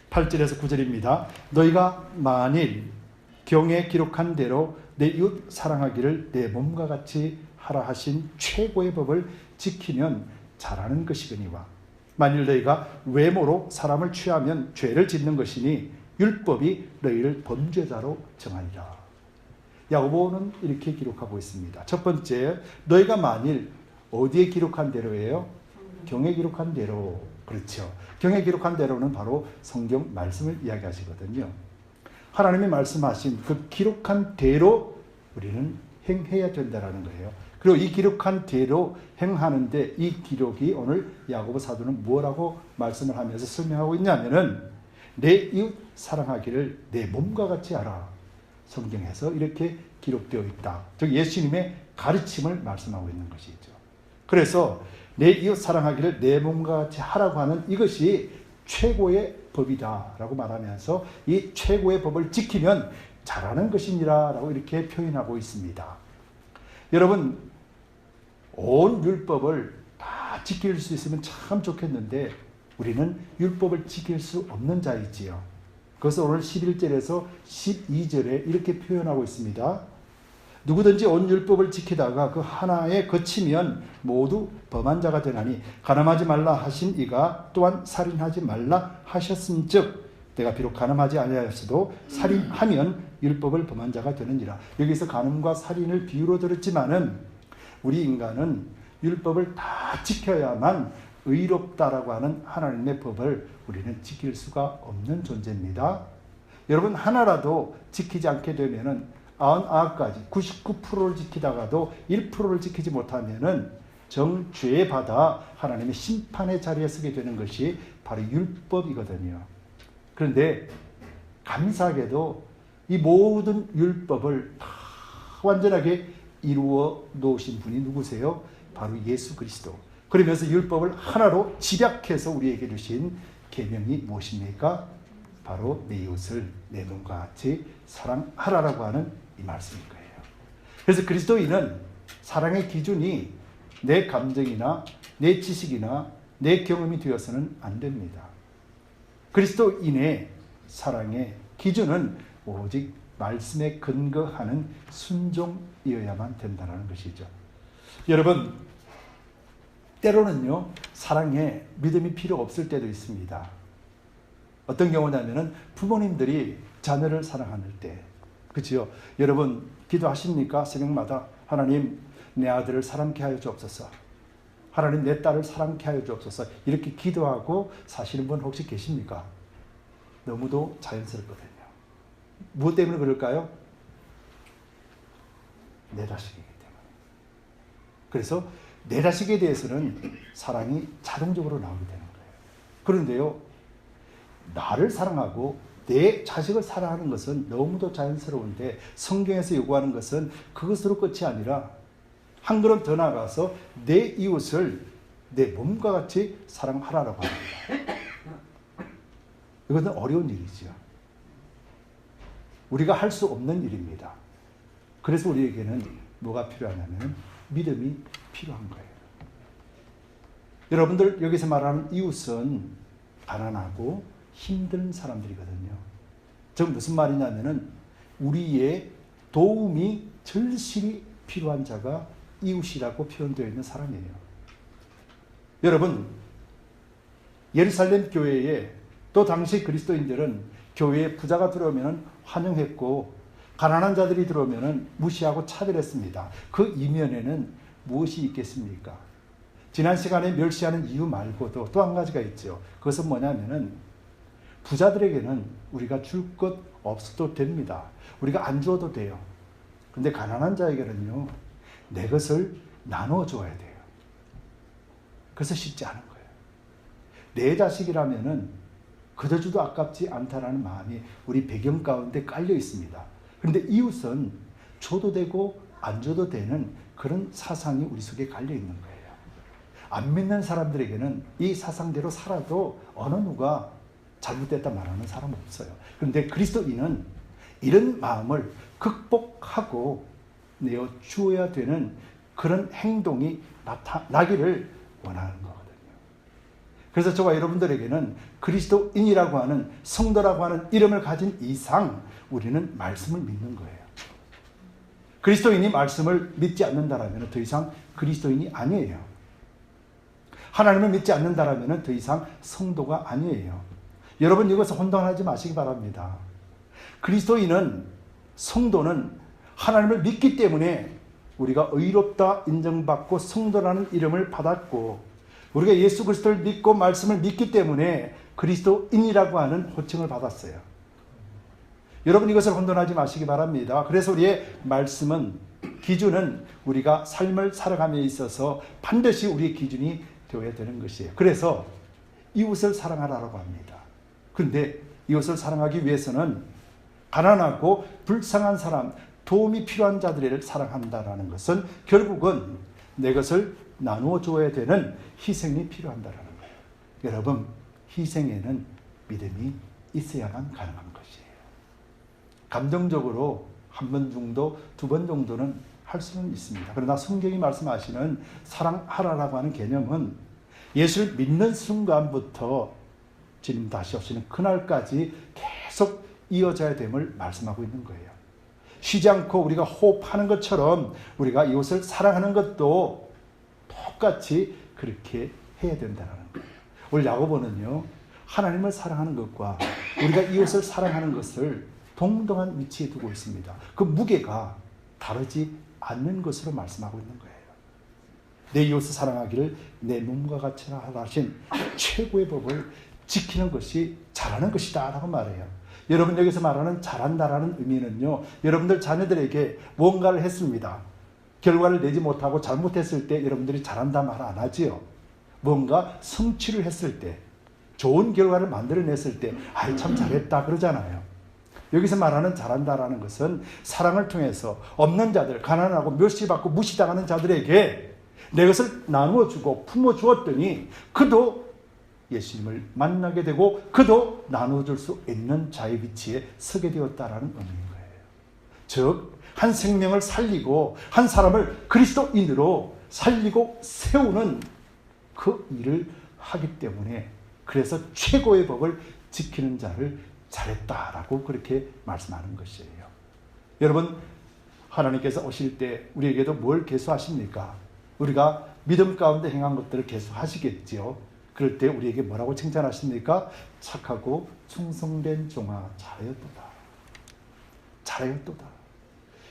8절에서 9절입니다. 너희가 만일 경에 기록한 대로 내 이웃 사랑하기를 내 몸과 같이 하라 하신 최고의 법을 지키면 잘하는 것이거니와, 만일 너희가 외모로 사람을 취하면 죄를 짓는 것이니 율법이 너희를 범죄자로 정하리라. 야고보는 이렇게 기록하고 있습니다. 첫 번째, 너희가 만일 어디에 기록한 대로예요? 경에 기록한 대로. 그렇죠. 경에 기록한 대로는 바로 성경 말씀을 이야기하시거든요. 하나님이 말씀하신 그 기록한 대로 우리는 행해야 된다는 거예요. 그리고 이 기록한 대로 행하는데 이 기록이 오늘 야고보 사도는 뭐라고 말씀을 하면서 설명하고 있냐면은 내 이웃 사랑하기를 내 몸과 같이 하라. 성경에서 이렇게 기록되어 있다. 즉 예수님의 가르침을 말씀하고 있는 것이죠. 그래서 내 이웃 사랑하기를 내 몸과 같이 하라고 하는 이것이 최고의 법이다 라고 말하면서 이 최고의 법을 지키면 잘하는 것이니라 라고 이렇게 표현하고 있습니다. 여러분, 온 율법을 다 지킬 수 있으면 참 좋겠는데 우리는 율법을 지킬 수 없는 자이지요. 그것을 오늘 11절에서 12절에 이렇게 표현하고 있습니다. 누구든지 온 율법을 지키다가 그 하나에 거치면 모두 범한 자가 되나니 간음하지 말라 하신 이가 또한 살인하지 말라 하셨은즉 내가 비록 간음하지 아니하였어도 살인하면 율법을 범한 자가 되느니라. 여기서 간음과 살인을 비유로 들었지만은 우리 인간은 율법을 다 지켜야만 의롭다라고 하는 하나님의 법을 우리는 지킬 수가 없는 존재입니다. 여러분, 하나라도 지키지 않게 되면은 99가지 99%를 지키다가도 1%를 지키지 못하면은 정죄 받아 하나님의 심판의 자리에 서게 되는 것이 바로 율법이거든요. 그런데 감사하게도 이 모든 율법을 다 완전하게 이루어 놓으신 분이 누구세요? 바로 예수 그리스도. 그러면서 율법을 하나로 집약해서 우리에게 주신 계명이 무엇입니까? 바로 내 이웃을 내 몸과 같이 사랑하라라고 하는 이 말씀인 거예요. 그래서 그리스도인은 사랑의 기준이 내 감정이나 내 지식이나 내 경험이 되어서는 안 됩니다. 그리스도인의 사랑의 기준은 오직 말씀에 근거하는 순종이어야만 된다는 것이죠. 여러분, 때로는요, 사랑에 믿음이 필요 없을 때도 있습니다. 어떤 경우냐면은 부모님들이 자녀를 사랑할 때, 그렇죠? 여러분 기도하십니까? 새벽마다 하나님 내 아들을 사랑케 하여 주옵소서, 하나님 내 딸을 사랑케 하여 주옵소서, 이렇게 기도하고 사시는 분 혹시 계십니까? 너무도 자연스럽거든요. 무엇 때문에 그럴까요? 내 자식이기 때문에. 그래서 내 자식에 대해서는 사랑이 자동적으로 나오게 되는 거예요. 그런데요, 나를 사랑하고 내 자식을 사랑하는 것은 너무도 자연스러운데 성경에서 요구하는 것은 그것으로 끝이 아니라 한 걸음 더 나아가서 내 이웃을 내 몸과 같이 사랑하라고 합니다. 이것은 어려운 일이죠. 우리가 할 수 없는 일입니다. 그래서 우리에게는 뭐가 필요하냐면 믿음이 필요한 거예요. 여러분들 여기서 말하는 이웃은 가난하고 힘든 사람들이거든요. 즉 무슨 말이냐면은 우리의 도움이 절실히 필요한 자가 이웃이라고 표현되어 있는 사람이에요. 여러분, 예루살렘 교회에 또 당시 그리스도인들은 교회에 부자가 들어오면 환영했고 가난한 자들이 들어오면 무시하고 차별했습니다. 그 이면에는 무엇이 있겠습니까? 지난 시간에 멸시하는 이유 말고도 또 한 가지가 있죠. 그것은 뭐냐면은 부자들에게는 우리가 줄 것 없어도 됩니다. 우리가 안 줘도 돼요. 근데 가난한 자에게는요, 내 것을 나눠줘야 돼요. 그래서 쉽지 않은 거예요. 내 자식이라면은 그저 줘도 아깝지 않다라는 마음이 우리 배경 가운데 깔려 있습니다. 그런데 이웃은 줘도 되고 안 줘도 되는 그런 사상이 우리 속에 깔려 있는 거예요. 안 믿는 사람들에게는 이 사상대로 살아도 어느 누가 잘못됐다 말하는 사람 없어요. 그런데 그리스도인은 이런 마음을 극복하고 내어 주어야 되는 그런 행동이 나타나기를 원하는 거거든요. 그래서 저와 여러분들에게는 그리스도인이라고 하는 성도라고 하는 이름을 가진 이상 우리는 말씀을 믿는 거예요. 그리스도인이 말씀을 믿지 않는다라면 더 이상 그리스도인이 아니에요. 하나님을 믿지 않는다라면 더 이상 성도가 아니에요. 여러분 이것을 혼돈하지 마시기 바랍니다. 그리스도인은, 성도는 하나님을 믿기 때문에 우리가 의롭다 인정받고 성도라는 이름을 받았고, 우리가 예수 그리스도를 믿고 말씀을 믿기 때문에 그리스도인이라고 하는 호칭을 받았어요. 여러분 이것을 혼돈하지 마시기 바랍니다. 그래서 우리의 말씀은, 기준은 우리가 삶을 살아감에 있어서 반드시 우리의 기준이 되어야 되는 것이에요. 그래서 이웃을 사랑하라고 합니다. 그런데 이웃을 사랑하기 위해서는 가난하고 불쌍한 사람, 도움이 필요한 자들을 사랑한다라는 것은 결국은 내 것을 나누어 줘야 되는 희생이 필요한다라는 거예요. 여러분, 희생에는 믿음이 있어야만 가능한 것이에요. 감정적으로 한 번 정도, 두 번 정도는 할 수는 있습니다. 그러나 성경이 말씀하시는 사랑하라라고 하는 개념은 예수를 믿는 순간부터 주님 다시 오시는 그날까지 계속 이어져야 됨을 말씀하고 있는 거예요. 쉬지 않고 우리가 호흡하는 것처럼 우리가 이웃을 사랑하는 것도 똑같이 그렇게 해야 된다는 거예요. 오늘 야고보는요, 하나님을 사랑하는 것과 우리가 이웃을 사랑하는 것을 동등한 위치에 두고 있습니다. 그 무게가 다르지 않는 것으로 말씀하고 있는 거예요. 내 이웃을 사랑하기를 내 몸과 같이라 하신 최고의 법을 지키는 것이 잘하는 것이다 라고 말해요. 여러분 여기서 말하는 잘한다라는 의미는요, 여러분들 자녀들에게 뭔가를 했습니다. 결과를 내지 못하고 잘못했을 때 여러분들이 잘한다 말 안 하지요. 뭔가 성취를 했을 때, 좋은 결과를 만들어냈을 때 아이 참 잘했다 그러잖아요. 여기서 말하는 잘한다라는 것은 사랑을 통해서 없는 자들, 가난하고 멸시받고 무시당하는 자들에게 내 것을 나누어주고 품어주었더니 그도 예수님을 만나게 되고 그도 나눠줄 수 있는 자의 위치에 서게 되었다라는 의미인 거예요. 즉, 한 생명을 살리고 한 사람을 그리스도인으로 살리고 세우는 그 일을 하기 때문에, 그래서 최고의 법을 지키는 자를 잘했다라고 그렇게 말씀하는 것이에요. 여러분, 하나님께서 오실 때 우리에게도 뭘 계수하십니까? 우리가 믿음 가운데 행한 것들을 계수하시겠지요. 그럴 때 우리에게 뭐라고 칭찬하십니까? 착하고 충성된 종아, 잘하였도다. 잘하였도다.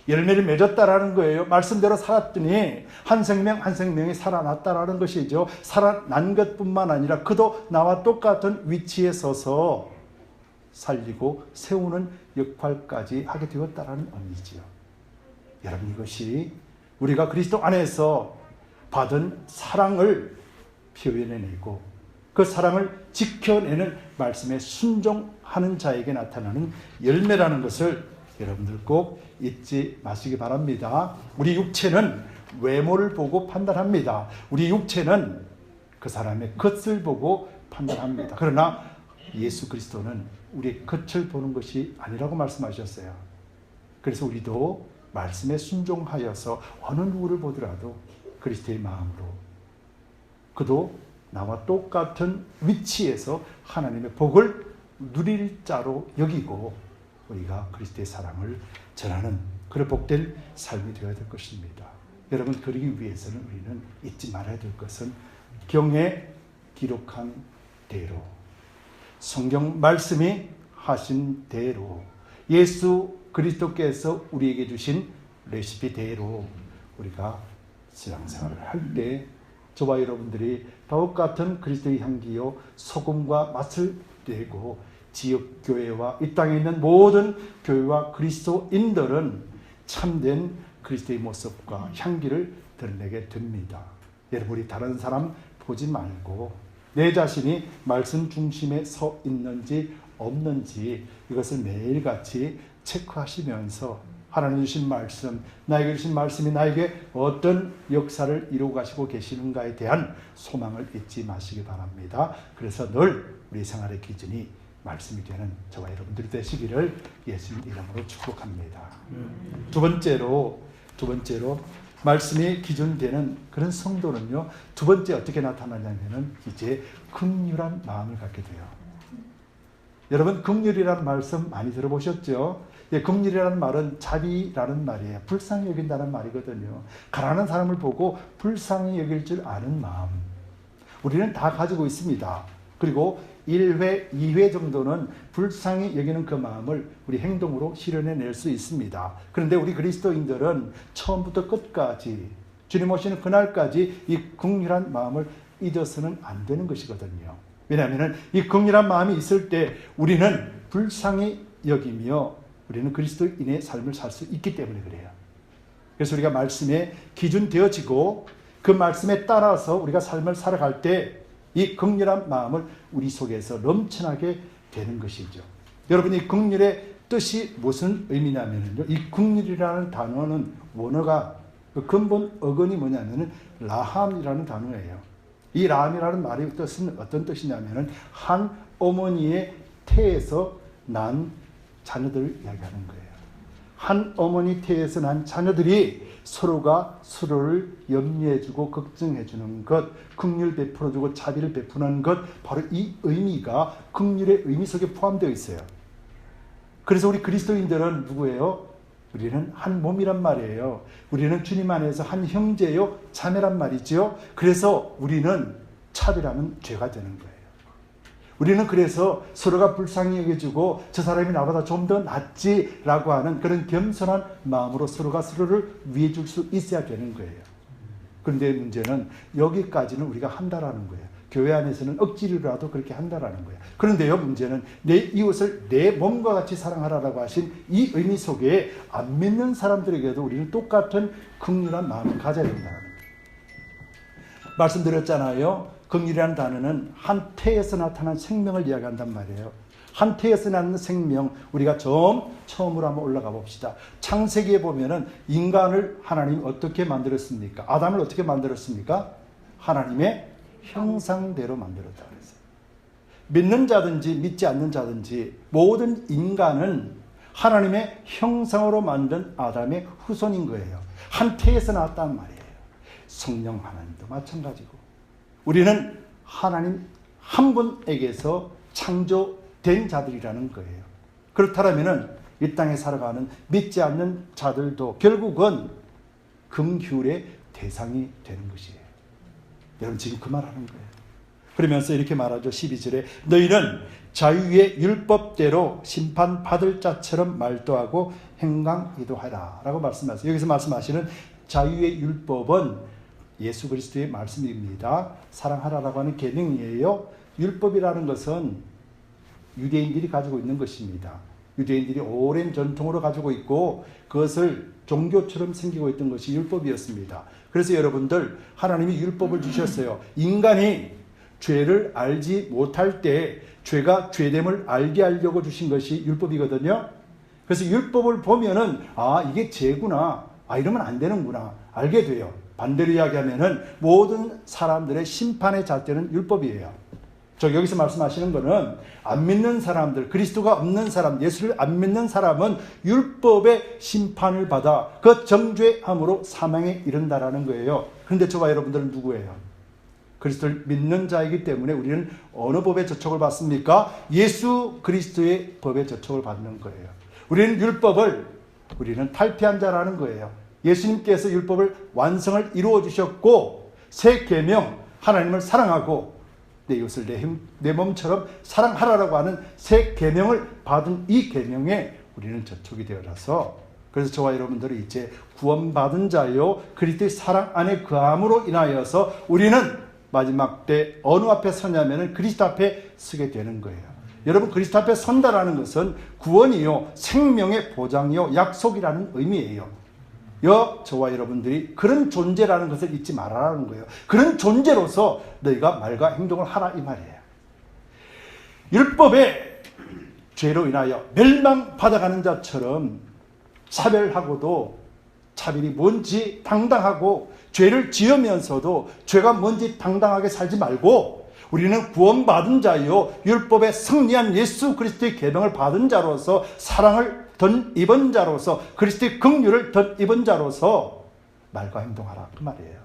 열매를 맺었다라는 거예요. 말씀대로 살았더니 한 생명 한 생명이 살아났다라는 것이죠. 살아난 것뿐만 아니라 그도 나와 똑같은 위치에 서서 살리고 세우는 역할까지 하게 되었다라는 의미지요. 여러분, 이것이 우리가 그리스도 안에서 받은 사랑을 표현해내고 그 사랑을 지켜내는 말씀에 순종하는 자에게 나타나는 열매라는 것을 여러분들 꼭 잊지 마시기 바랍니다. 우리 육체는 외모를 보고 판단합니다. 우리 육체는 그 사람의 겉을 보고 판단합니다. 그러나 예수 그리스도는 우리의 겉을 보는 것이 아니라고 말씀하셨어요. 그래서 우리도 말씀에 순종하여서 어느 누구를 보더라도 그리스도의 마음으로, 그도 나와 똑같은 위치에서 하나님의 복을 누릴 자로 여기고 우리가 그리스도의 사랑을 전하는 그런 복된 삶이 되어야 될 것입니다. 여러분, 그러기 위해서는 우리는 잊지 말아야 될 것은 경에 기록한 대로, 성경 말씀이 하신 대로, 예수 그리스도께서 우리에게 주신 레시피대로 우리가 신앙생활을 할 때 저와 여러분들이 더욱 같은 그리스도의 향기요 소금과 맛을 내고 지역교회와 이 땅에 있는 모든 교회와 그리스도인들은 참된 그리스도의 모습과 향기를 드러내게 됩니다. 여러분이 다른 사람 보지 말고 내 자신이 말씀 중심에 서 있는지 없는지 이것을 매일같이 체크하시면서 하나님 주신 말씀, 나에게 주신 말씀이 나에게 어떤 역사를 이루고 가시고 계시는가에 대한 소망을 잊지 마시기 바랍니다. 그래서 늘 우리 생활의 기준이 말씀이 되는 저와 여러분들이 되시기를 예수님 이름으로 축복합니다. 두 번째로 말씀이 기준되는 그런 성도는요, 두 번째 어떻게 나타나냐면은 이제 긍휼한 마음을 갖게 돼요. 여러분, 긍휼이라는 말씀 많이 들어보셨죠? 예, 긍휼이라는 말은 자비라는 말이에요. 불쌍히 여긴다는 말이거든요. 가난한 사람을 보고 불쌍히 여길 줄 아는 마음. 우리는 다 가지고 있습니다. 그리고 1회, 2회 정도는 불쌍히 여기는 그 마음을 우리 행동으로 실현해낼 수 있습니다. 그런데 우리 그리스도인들은 처음부터 끝까지 주님 오시는 그날까지 이 긍휼한 마음을 잊어서는 안 되는 것이거든요. 왜냐하면 이 긍휼한 마음이 있을 때 우리는 불쌍히 여기며 우리는 그리스도인의 삶을 살 수 있기 때문에 그래요. 그래서 우리가 말씀에 기준되어지고 그 말씀에 따라서 우리가 삶을 살아갈 때 이 긍휼한 마음을 우리 속에서 넘쳐나게 되는 것이죠. 여러분, 이 긍휼의 뜻이 무슨 의미냐면요, 이 긍휼이라는 단어는 원어가 그 근본 어근이 뭐냐면은 라함이라는 단어예요. 이 라함이라는 말의 뜻은 어떤 뜻이냐면은 한 어머니의 태에서 난 자녀들을 이야기하는 거예요. 한 어머니 태에서 난 자녀들이 서로가 서로를 염려해주고 걱정해주는 것, 긍휼 베풀어주고 자비를 베푸는 것, 바로 이 의미가 긍휼의 의미 속에 포함되어 있어요. 그래서 우리 그리스도인들은 누구예요? 우리는 한 몸이란 말이에요. 우리는 주님 안에서 한 형제요 자매란 말이죠. 그래서 우리는 차별하면 죄가 되는 거예요. 우리는 그래서 서로가 불쌍히 여겨주고 저 사람이 나보다 좀 더 낫지라고 하는 그런 겸손한 마음으로 서로가 서로를 위해 줄 수 있어야 되는 거예요. 그런데 문제는 여기까지는 우리가 한다라는 거예요. 교회 안에서는 억지로라도 그렇게 한다라는 거예요. 그런데요, 문제는 내 이웃을 내 몸과 같이 사랑하라고 하신 이 의미 속에 안 믿는 사람들에게도 우리는 똑같은 긍휼한 마음을 가져야 된다는 거예요. 말씀드렸잖아요. 긍휼이라는 단어는 한 태에서 나타난 생명을 이야기한단 말이에요. 한 태에서 나는 생명, 우리가 처음으로 한번 올라가 봅시다. 창세기에 보면은 인간을 하나님이 어떻게 만들었습니까? 아담을 어떻게 만들었습니까? 하나님의 형상대로 만들었다 그랬어요. 믿는 자든지 믿지 않는 자든지 모든 인간은 하나님의 형상으로 만든 아담의 후손인 거예요. 한 태에서 나왔단 말이에요. 성령 하나님도 마찬가지고 우리는 하나님 한 분에게서 창조된 자들이라는 거예요. 그렇다면 이 땅에 살아가는 믿지 않는 자들도 결국은 긍휼의 대상이 되는 것이에요. 여러분, 지금 그 말하는 거예요. 그러면서 이렇게 말하죠. 12절에 너희는 자유의 율법대로 심판받을 자처럼 말도 행강이도 하라 라고 말씀하세요. 여기서 말씀하시는 자유의 율법은 예수 그리스도의 말씀입니다. 사랑하라라고 하는 계명이에요. 율법이라는 것은 유대인들이 가지고 있는 것입니다. 유대인들이 오랜 전통으로 가지고 있고 그것을 종교처럼 생기고 있던 것이 율법이었습니다. 그래서 여러분들, 하나님이 율법을 주셨어요. 인간이 죄를 알지 못할 때 죄가 죄됨을 알게 하려고 주신 것이 율법이거든요. 그래서 율법을 보면은 이게 죄구나, 이러면 안 되는구나 알게 돼요. 반대로 이야기하면은 모든 사람들의 심판의 잣대는 율법이에요. 여기서 말씀하시는 거는 안 믿는 사람들, 그리스도가 없는 사람, 예수를 안 믿는 사람은 율법의 심판을 받아 그 정죄함으로 사망에 이른다라는 거예요. 그런데 저와 여러분들은 누구예요? 그리스도를 믿는 자이기 때문에 우리는 어느 법의 저촉을 받습니까? 예수 그리스도의 법의 저촉을 받는 거예요. 우리는 율법을 탈피한 자라는 거예요. 예수님께서 율법을 완성을 이루어 주셨고 새 계명, 하나님을 사랑하고 내 이웃을 내 몸처럼 사랑하라고 하는 새 계명을 받은 이 계명에 우리는 저촉이 되어라서, 그래서 저와 여러분들이 이제 구원받은 자요 그리스도의 사랑 안에 거함으로 인하여서 우리는 마지막 때 어느 앞에 서냐면은 그리스도 앞에 서게 되는 거예요. 여러분, 그리스도 앞에 선다라는 것은 구원이요 생명의 보장이요 약속이라는 의미예요. 저와 여러분들이 그런 존재라는 것을 잊지 말아라는 거예요. 그런 존재로서 너희가 말과 행동을 하라 이 말이에요. 율법의 죄로 인하여 멸망받아가는 자처럼 차별하고도 차별이 뭔지 당당하고 죄를 지으면서도 죄가 뭔지 당당하게 살지 말고 우리는 구원받은 자요 율법에 승리한 예수 그리스도의 계명을 받은 자로서 사랑을 덧입은 자로서 그리스도의 긍휼을 덧입은 자로서 말과 행동하라 그 말이에요.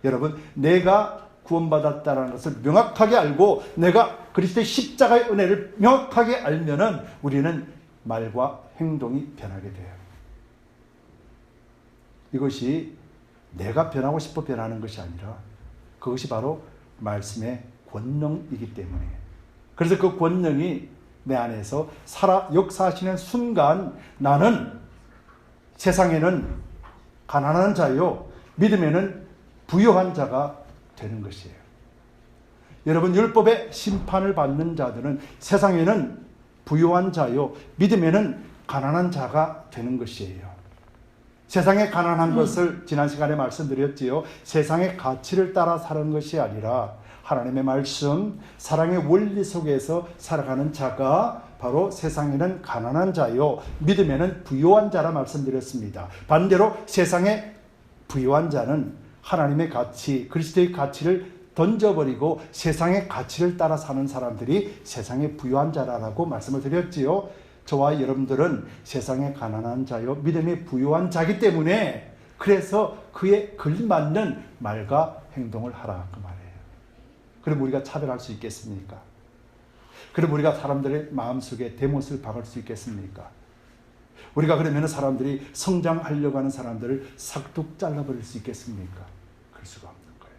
여러분, 내가 구원받았다는 것을 명확하게 알고 내가 그리스도의 십자가의 은혜를 명확하게 알면은 우리는 말과 행동이 변하게 돼요. 이것이 내가 변하고 싶어 변하는 것이 아니라 그것이 바로 말씀의 권능이기 때문에, 그래서 그 권능이 내 안에서 살아 역사하시는 순간 나는 세상에는 가난한 자요 믿음에는 부유한 자가 되는 것이에요. 여러분, 율법의 심판을 받는 자들은 세상에는 부유한 자요 믿음에는 가난한 자가 되는 것이에요. 세상에 가난한 것을 지난 시간에 말씀드렸지요. 세상의 가치를 따라 사는 것이 아니라 하나님의 말씀, 사랑의 원리 속에서 살아가는 자가 바로 세상에는 가난한 자요 믿음에는 부유한 자라 말씀드렸습니다. 반대로 세상의 부유한 자는 하나님의 가치, 그리스도의 가치를 던져버리고 세상의 가치를 따라 사는 사람들이 세상의 부유한 자라고 말씀을 드렸지요. 저와 여러분들은 세상의 가난한 자요 믿음의 부유한 자기 때문에 그래서 그에 걸맞는 말과 행동을 하라 그 말이에요. 그럼 우리가 차별할 수 있겠습니까? 그럼 우리가 사람들의 마음속에 대못을 박을 수 있겠습니까? 우리가 그러면 사람들이 성장하려고 하는 사람들을 싹둑 잘라버릴 수 있겠습니까? 그럴 수가 없는 거예요.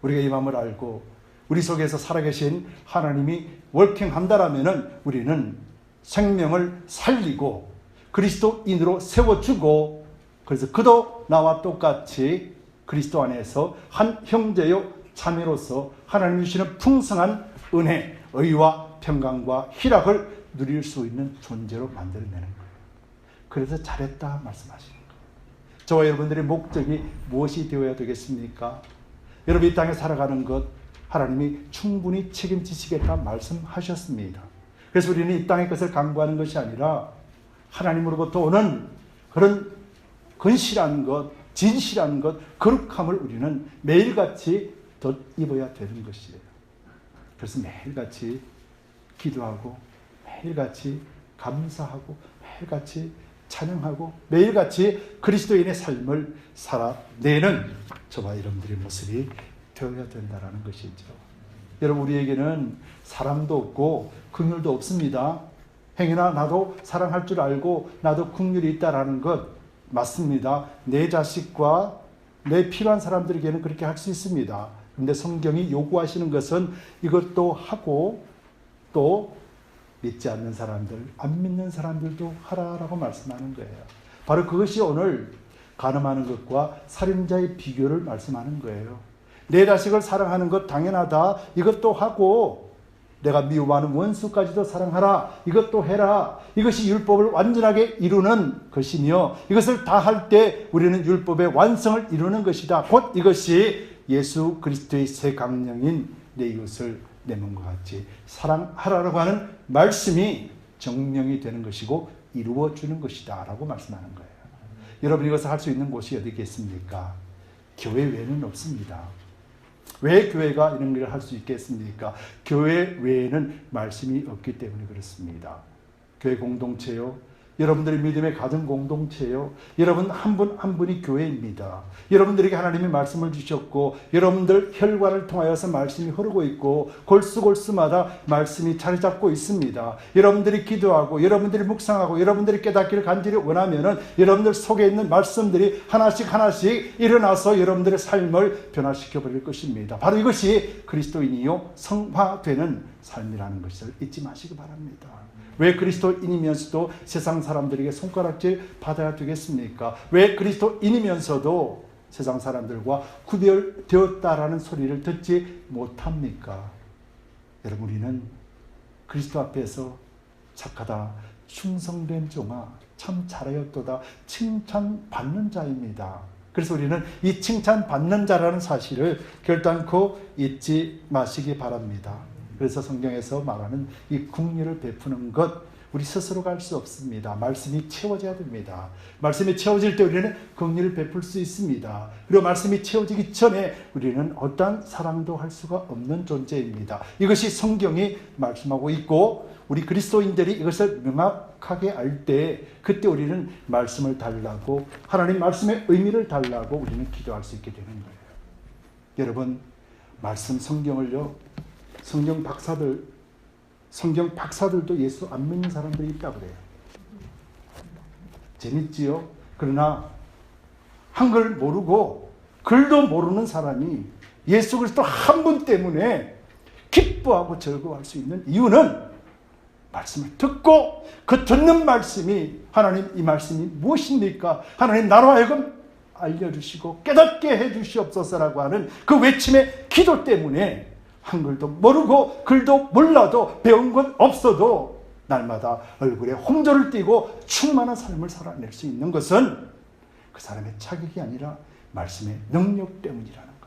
우리가 이 마음을 알고 우리 속에서 살아계신 하나님이 워킹한다라면 우리는 생명을 살리고 그리스도인으로 세워주고, 그래서 그도 나와 똑같이 그리스도 안에서 한 형제요 자매로서 하나님 주시는 풍성한 은혜, 의와 평강과 희락을 누릴 수 있는 존재로 만들어내는 거예요. 그래서 잘했다 말씀하시는 거예요. 저와 여러분들의 목적이 무엇이 되어야 되겠습니까? 여러분, 이 땅에 살아가는 것 하나님이 충분히 책임지시겠다 말씀하셨습니다. 그래서 우리는 이 땅의 것을 강구하는 것이 아니라 하나님으로부터 오는 그런 건실한 것, 진실한 것, 거룩함을 우리는 매일같이 덧입어야 되는 것이에요. 그래서 매일같이 기도하고 매일같이 감사하고 매일같이 찬양하고 매일같이 그리스도인의 삶을 살아내는 저와 여러분들의 모습이 되어야 된다는 것이죠. 여러분, 우리에게는 사랑도 없고 긍휼도 없습니다. 행여나 나도 사랑할 줄 알고 나도 긍휼이 있다라는 것 맞습니다. 내 자식과 내 필요한 사람들에게는 그렇게 할 수 있습니다. 그런데 성경이 요구하시는 것은 이것도 하고 또 믿지 않는 사람들, 안 믿는 사람들도 하라라고 말씀하는 거예요. 바로 그것이 오늘 간음하는 것과 살인자의 비교를 말씀하는 거예요. 내 자식을 사랑하는 것 당연하다, 이것도 하고 내가 미워하는 원수까지도 사랑하라. 이것도 해라. 이것이 율법을 완전하게 이루는 것이며 이것을 다 할 때 우리는 율법의 완성을 이루는 것이다. 곧 이것이 예수 그리스도의 새 강령인 내 이웃을 내 몸과 같이 사랑하라고 하는 말씀이 정령이 되는 것이고 이루어주는 것이다 라고 말씀하는 거예요. 여러분이 이것을 할 수 있는 곳이 어디겠습니까? 교회 외에는 없습니다. 왜 교회가 이런 일을 할 수 있겠습니까? 교회 외에는 말씀이 없기 때문에 그렇습니다. 교회 공동체요, 여러분들의 믿음의 가정 공동체요, 여러분 한 분 한 분이 교회입니다. 여러분들에게 하나님이 말씀을 주셨고 여러분들 혈관을 통하여서 말씀이 흐르고 있고 골수골수마다 말씀이 자리 잡고 있습니다. 여러분들이 기도하고 여러분들이 묵상하고 여러분들이 깨닫기를 간절히 원하면은 여러분들 속에 있는 말씀들이 하나씩 하나씩 일어나서 여러분들의 삶을 변화시켜 버릴 것입니다. 바로 이것이 그리스도인이요 성화되는 삶이라는 것을 잊지 마시기 바랍니다. 왜 그리스도인이면서도 세상 사람들에게 손가락질 받아야 되겠습니까? 왜 그리스도인이면서도 세상 사람들과 구별되었다라는 소리를 듣지 못합니까? 여러분, 우리는 그리스도 앞에서 착하다, 충성된 종아, 참 잘하였도다 칭찬받는 자입니다. 그래서 우리는 이 칭찬받는 자라는 사실을 결단코 잊지 마시기 바랍니다. 그래서 성경에서 말하는 이 긍휼을 베푸는 것, 우리 스스로가 할 수 없습니다. 말씀이 채워져야 됩니다. 말씀이 채워질 때 우리는 긍휼을 베풀 수 있습니다. 그리고 말씀이 채워지기 전에 우리는 어떠한 사랑도 할 수가 없는 존재입니다. 이것이 성경이 말씀하고 있고 우리 그리스도인들이 이것을 명확하게 알 때 그때 우리는 말씀을 달라고, 하나님 말씀의 의미를 달라고 우리는 기도할 수 있게 되는 거예요. 여러분, 말씀 성경을요, 성경 박사들도 예수 안 믿는 사람들이 있다고 그래요. 재밌지요? 그러나 한글 모르고 글도 모르는 사람이 예수 그리스도 한 분 때문에 기뻐하고 즐거워할 수 있는 이유는 말씀을 듣고 그 듣는 말씀이, 하나님 이 말씀이 무엇입니까? 하나님 나로 하여금 알려주시고 깨닫게 해주시옵소서라고 하는 그 외침의 기도 때문에 한글도 모르고 글도 몰라도 배운 건 없어도 날마다 얼굴에 홍조를 띠고 충만한 삶을 살아낼 수 있는 것은 그 사람의 자격이 아니라 말씀의 능력 때문이라는 거예요.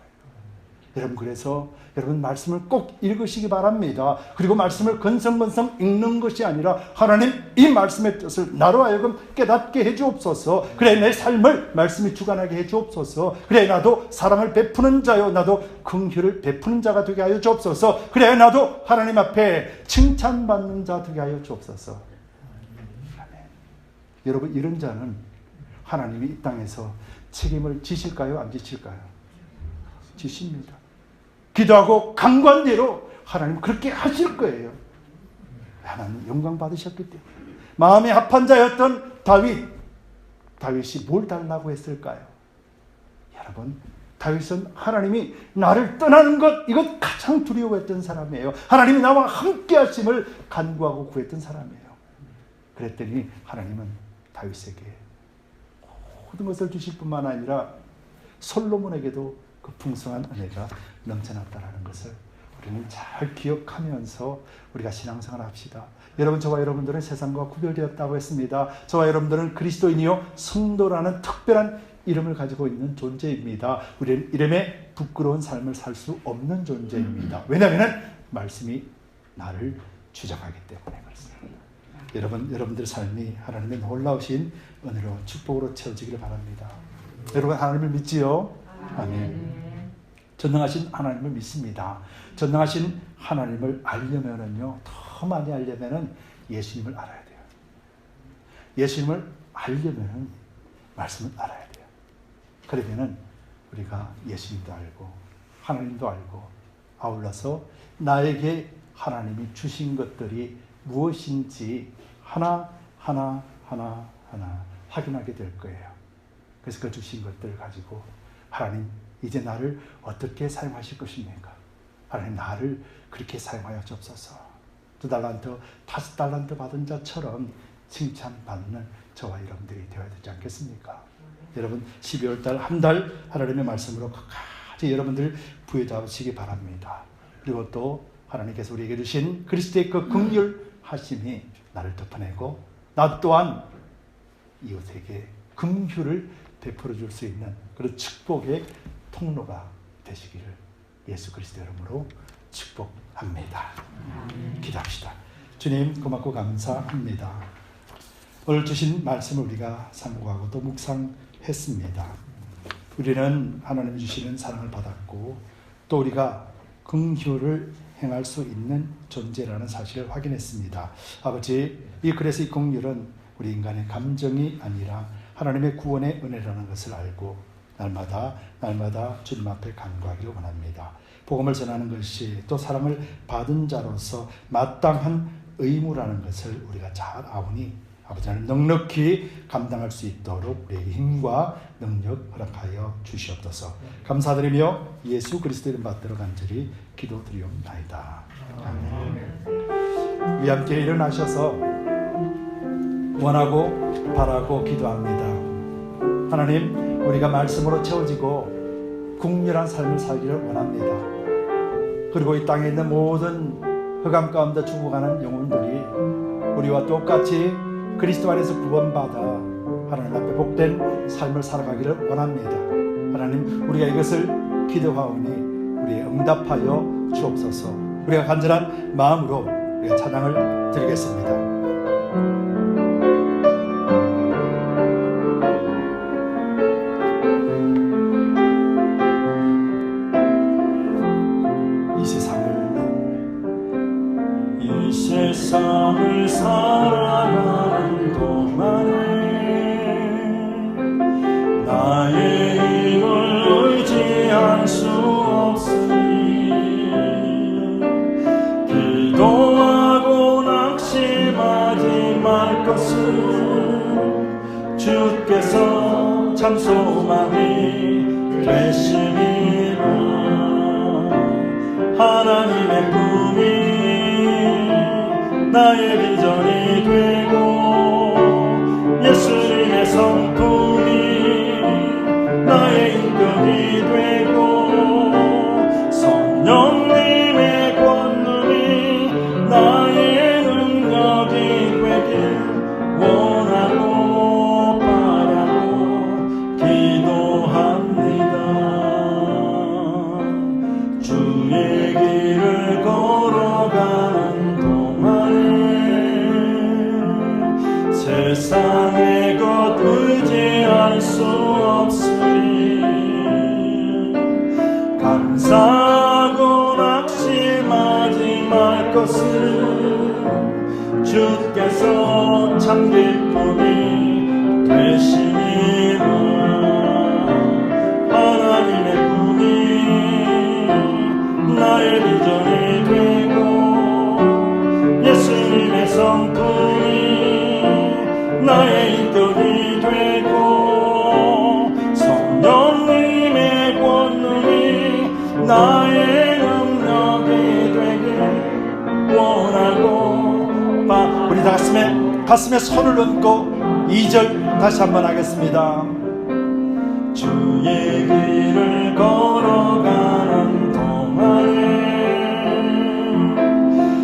여러분, 그래서 여러분 말씀을 꼭 읽으시기 바랍니다. 그리고 말씀을 건성건성 읽는 것이 아니라 하나님 이 말씀의 뜻을 나로 하여금 깨닫게 해주옵소서. 그래 내 삶을 말씀이 주관하게 해주옵소서. 그래 나도 사랑을 베푸는 자요, 나도 긍휼을 베푸는 자가 되게 하여 주옵소서. 그래 나도 하나님 앞에 칭찬받는 자 되게 하여 주옵소서. 아멘. 여러분, 이런 자는 하나님이 이 땅에서 책임을 지실까요, 안 지실까요? 지십니다. 기도하고 강관대로 하나님 그렇게 하실 거예요. 하나님 영광 받으셨기 때문에. 마음에 합한 자였던 다윗이 뭘 달라고 했을까요? 여러분, 다윗은 하나님이 나를 떠나는 것, 이것 가장 두려워했던 사람이에요. 하나님이 나와 함께 하심을 간구하고 구했던 사람이에요. 그랬더니 하나님은 다윗에게 모든 것을 주실 뿐만 아니라 솔로몬에게도 그 풍성한 은혜가 넘쳐났다는 것을 우리는 잘 기억하면서 우리가 신앙생활을 합시다. 여러분, 저와 여러분들은 세상과 구별되었다고 했습니다. 저와 여러분들은 그리스도인이요 성도라는 특별한 이름을 가지고 있는 존재입니다. 우리는 이름에 부끄러운 삶을 살 수 없는 존재입니다. 왜냐하면 말씀이 나를 주장하기 때문에 그렇습니다. 여러분들 삶이 하나님의 놀라우신 은혜로 축복으로 채워지기를 바랍니다. 여러분, 하나님을 믿지요? 아멘. 전능하신 하나님을 믿습니다. 전능하신 하나님을 알려면은요, 더 많이 알려면은 예수님을 알아야 돼요. 예수님을 알려면은 말씀을 알아야 돼요. 그러면은 우리가 예수님도 알고 하나님도 알고 아울러서 나에게 하나님이 주신 것들이 무엇인지 하나 확인하게 될 거예요. 그래서 그 주신 것들을 가지고 하나님, 이제 나를 어떻게 사용하실 것입니까? 하나님, 나를 그렇게 사용하여 주옵소서. 2달란트, 5달란트 받은 자처럼 칭찬받는 저와 여러분들이 되어야 되지 않겠습니까? 여러분, 12월달 한 달 하나님의 말씀으로 끝까지 여러분들 부여잡으시기 바랍니다. 그리고 또 하나님께서 우리에게 주신 그리스도의 그 긍휼하심이 나를 덮어내고 나 또한 이웃에게 긍휼을 베풀어 줄 수 있는 그런 축복의 통로가 되시기를 예수 그리스도 이름으로 축복합니다. 기도합시다. 주님 고맙고 감사합니다. 오늘 주신 말씀을 우리가 상고하고 또 묵상했습니다. 우리는 하나님 주시는 사랑을 받았고 또 우리가 긍휼을 행할 수 있는 존재라는 사실을 확인했습니다. 아버지, 그래서 이 긍휼은 우리 인간의 감정이 아니라 하나님의 구원의 은혜라는 것을 알고 날마다 주님 앞에 간구하기를 원합니다. 복음을 전하는 것이 또 사랑을 받은 자로서 마땅한 의무라는 것을 우리가 잘 아오니 아버지 하나님 넉넉히 감당할 수 있도록 우리에게 힘과 능력 허락하여 주시옵소서. 감사드리며 예수 그리스도 이름 받들어 간절히 기도드리옵나이다. 아멘. 우리 함께 일어나셔서 원하고 바라고 기도합니다. 하나님, 우리가 말씀으로 채워지고 국률한 삶을 살기를 원합니다. 그리고 이 땅에 있는 모든 흑암 가운데 죽어가는 영혼들이 우리와 똑같이 그리스도 안에서 구원받아 하나님 앞에 복된 삶을 살아가기를 원합니다. 하나님, 우리가 이것을 기도하오니 우리의 응답하여 주옵소서. 우리가 간절한 마음으로 우리가 찬양을 드리겠습니다. 이 세상을 살아가는 동안에 나의 힘을 의지할 수 없으니 기도하고 낙심하지 말 것을 주께서 참 소망이 되시니라. 하나님의 꿈이 나의 비전이 되고 예수님의 성품이 나의 인격이 되고 성령님의 권능이 나의 능력이 되길 원하고 바라고 기도합니다. 주의 길을 걸어가는 동안에 세상의 것 의지할 수 없으니 감사하고 낙심하지 말 것을 주께서 참 기쁨이 되시니라. 하나님의 꿈이 나의 비전이 되고 예수님의 성품이 나의 인격이 되고 성령님의 권능이 나의 능력이 되길 원하고 우리 다 가슴에 손을 얹고 2절 다시 한번 하겠습니다. 주의 길을 걸어가는 동안에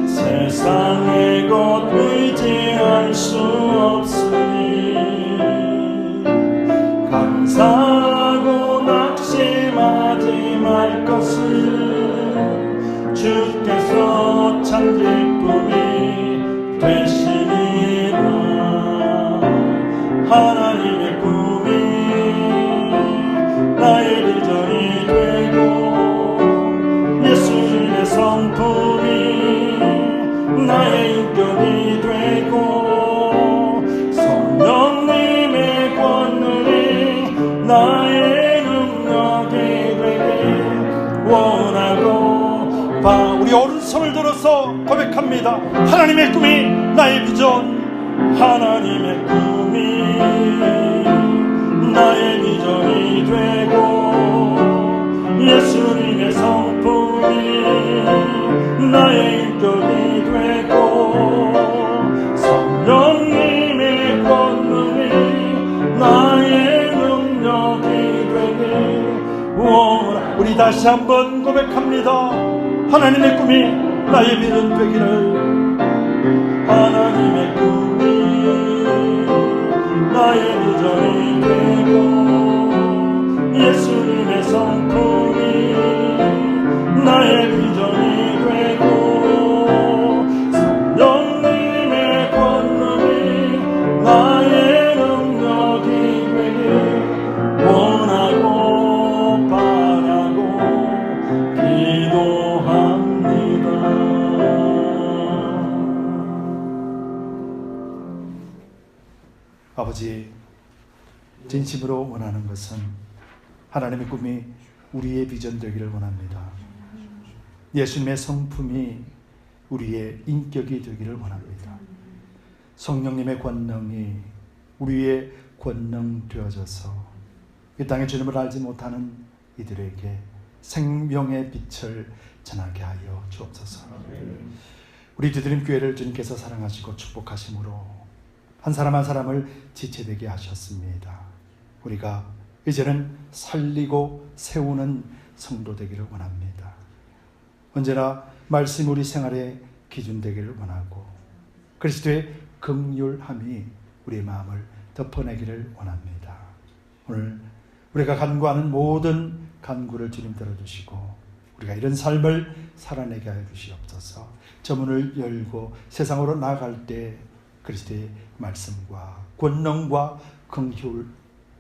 세상의 것 의지할 수 없으니 감사하고 낙심하지 말 것을 주께서 참 기쁨이 되시니라. 하나님의 꿈이 나의 비전이 되고 예수님의 성품이 나의 인격이 되고 성령님의 권능이 나의 능력이 되길 원하고 우리 오른손을 들어서 고백합니다. 하나님의 꿈이 나의 비전, 하나님의 꿈이 나의 비전이 되고 예수님의 성품이 나의 인격이 되고 성령님의 권능이 나의 능력이 되길 원하고 우리 다시 한번 고백합니다. 하나님의 꿈이 나의 비전 되기를. 하나님의 꿈이 나의 비전이 되고 예수님의 성품이 나의 비전이 되고 성령님의 권능이 나의 능력이 되길 원하고 바라고 기도합니다. 아버지, 진심으로 원하는 것은 하나님의 꿈이 우리의 비전 되기를 원합니다. 예수님의 성품이 우리의 인격이 되기를 원합니다. 성령님의 권능이 우리의 권능 되어져서 이 땅에 주님을 알지 못하는 이들에게 생명의 빛을 전하게 하여 주옵소서. 우리 두드림 교회를 주님께서 사랑하시고 축복하심으로 한 사람 한 사람을 지체되게 하셨습니다. 우리가 이제는 살리고 세우는 성도 되기를 원합니다. 언제나 말씀 우리 생활의 기준 되기를 원하고 그리스도의 긍휼함이 우리의 마음을 덮어내기를 원합니다. 오늘 우리가 간구하는 모든 간구를 주님 들어주시고 우리가 이런 삶을 살아내게 하여 주시옵소서. 저 문을 열고 세상으로 나아갈 때 그리스도의 말씀과 권능과 긍휼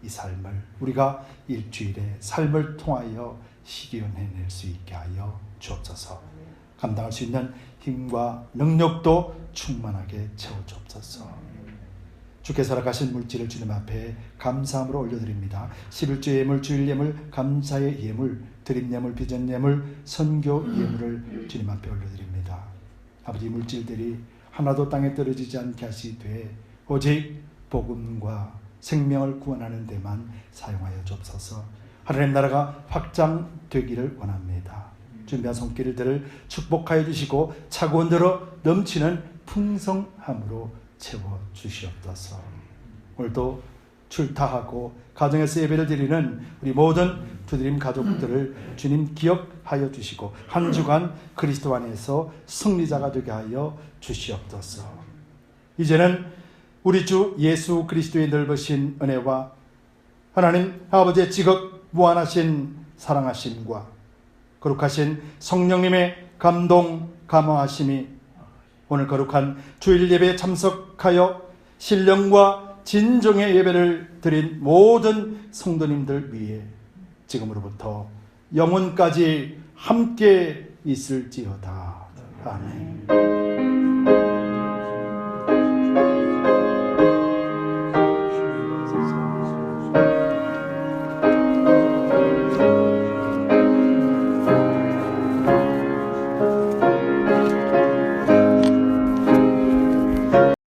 이 삶을 우리가 일주일의 삶을 통하여 실현해낼 수 있게 하여 주옵소서. 감당할 수 있는 힘과 능력도 충만하게 채워주옵소서. 주께서 허락하신 물질을 주님 앞에 감사함으로 올려드립니다. 11주 예물, 주일 예물, 감사의 예물, 드림 예물, 비전 예물, 선교 예물을 주님 앞에 올려드립니다. 아버지, 물질들이 하나도 땅에 떨어지지 않게 하시되 오직 복음과 생명을 구원하는 데만 사용하여 주옵소서. 하나님 나라가 확장되기를 원합니다. 준비한 손길들을 축복하여 주시고 차고온대로 넘치는 풍성함으로 채워 주시옵소서. 오늘도 출타하고 가정에서 예배를 드리는 우리 모든 두드림 가족들을 주님 기억하여 주시고 한 주간 그리스도 안에서 승리자가 되게 하여 주시옵소서. 이제는 우리 주 예수 그리스도의 넓으신 은혜와 하나님 아버지의 지극 무한하신 사랑하심과 거룩하신 성령님의 감동 감화하심이 오늘 거룩한 주일 예배에 참석하여 신령과 진정의 예배를 드린 모든 성도님들 위해 지금으로부터 영원까지 함께 있을지어다. 아멘.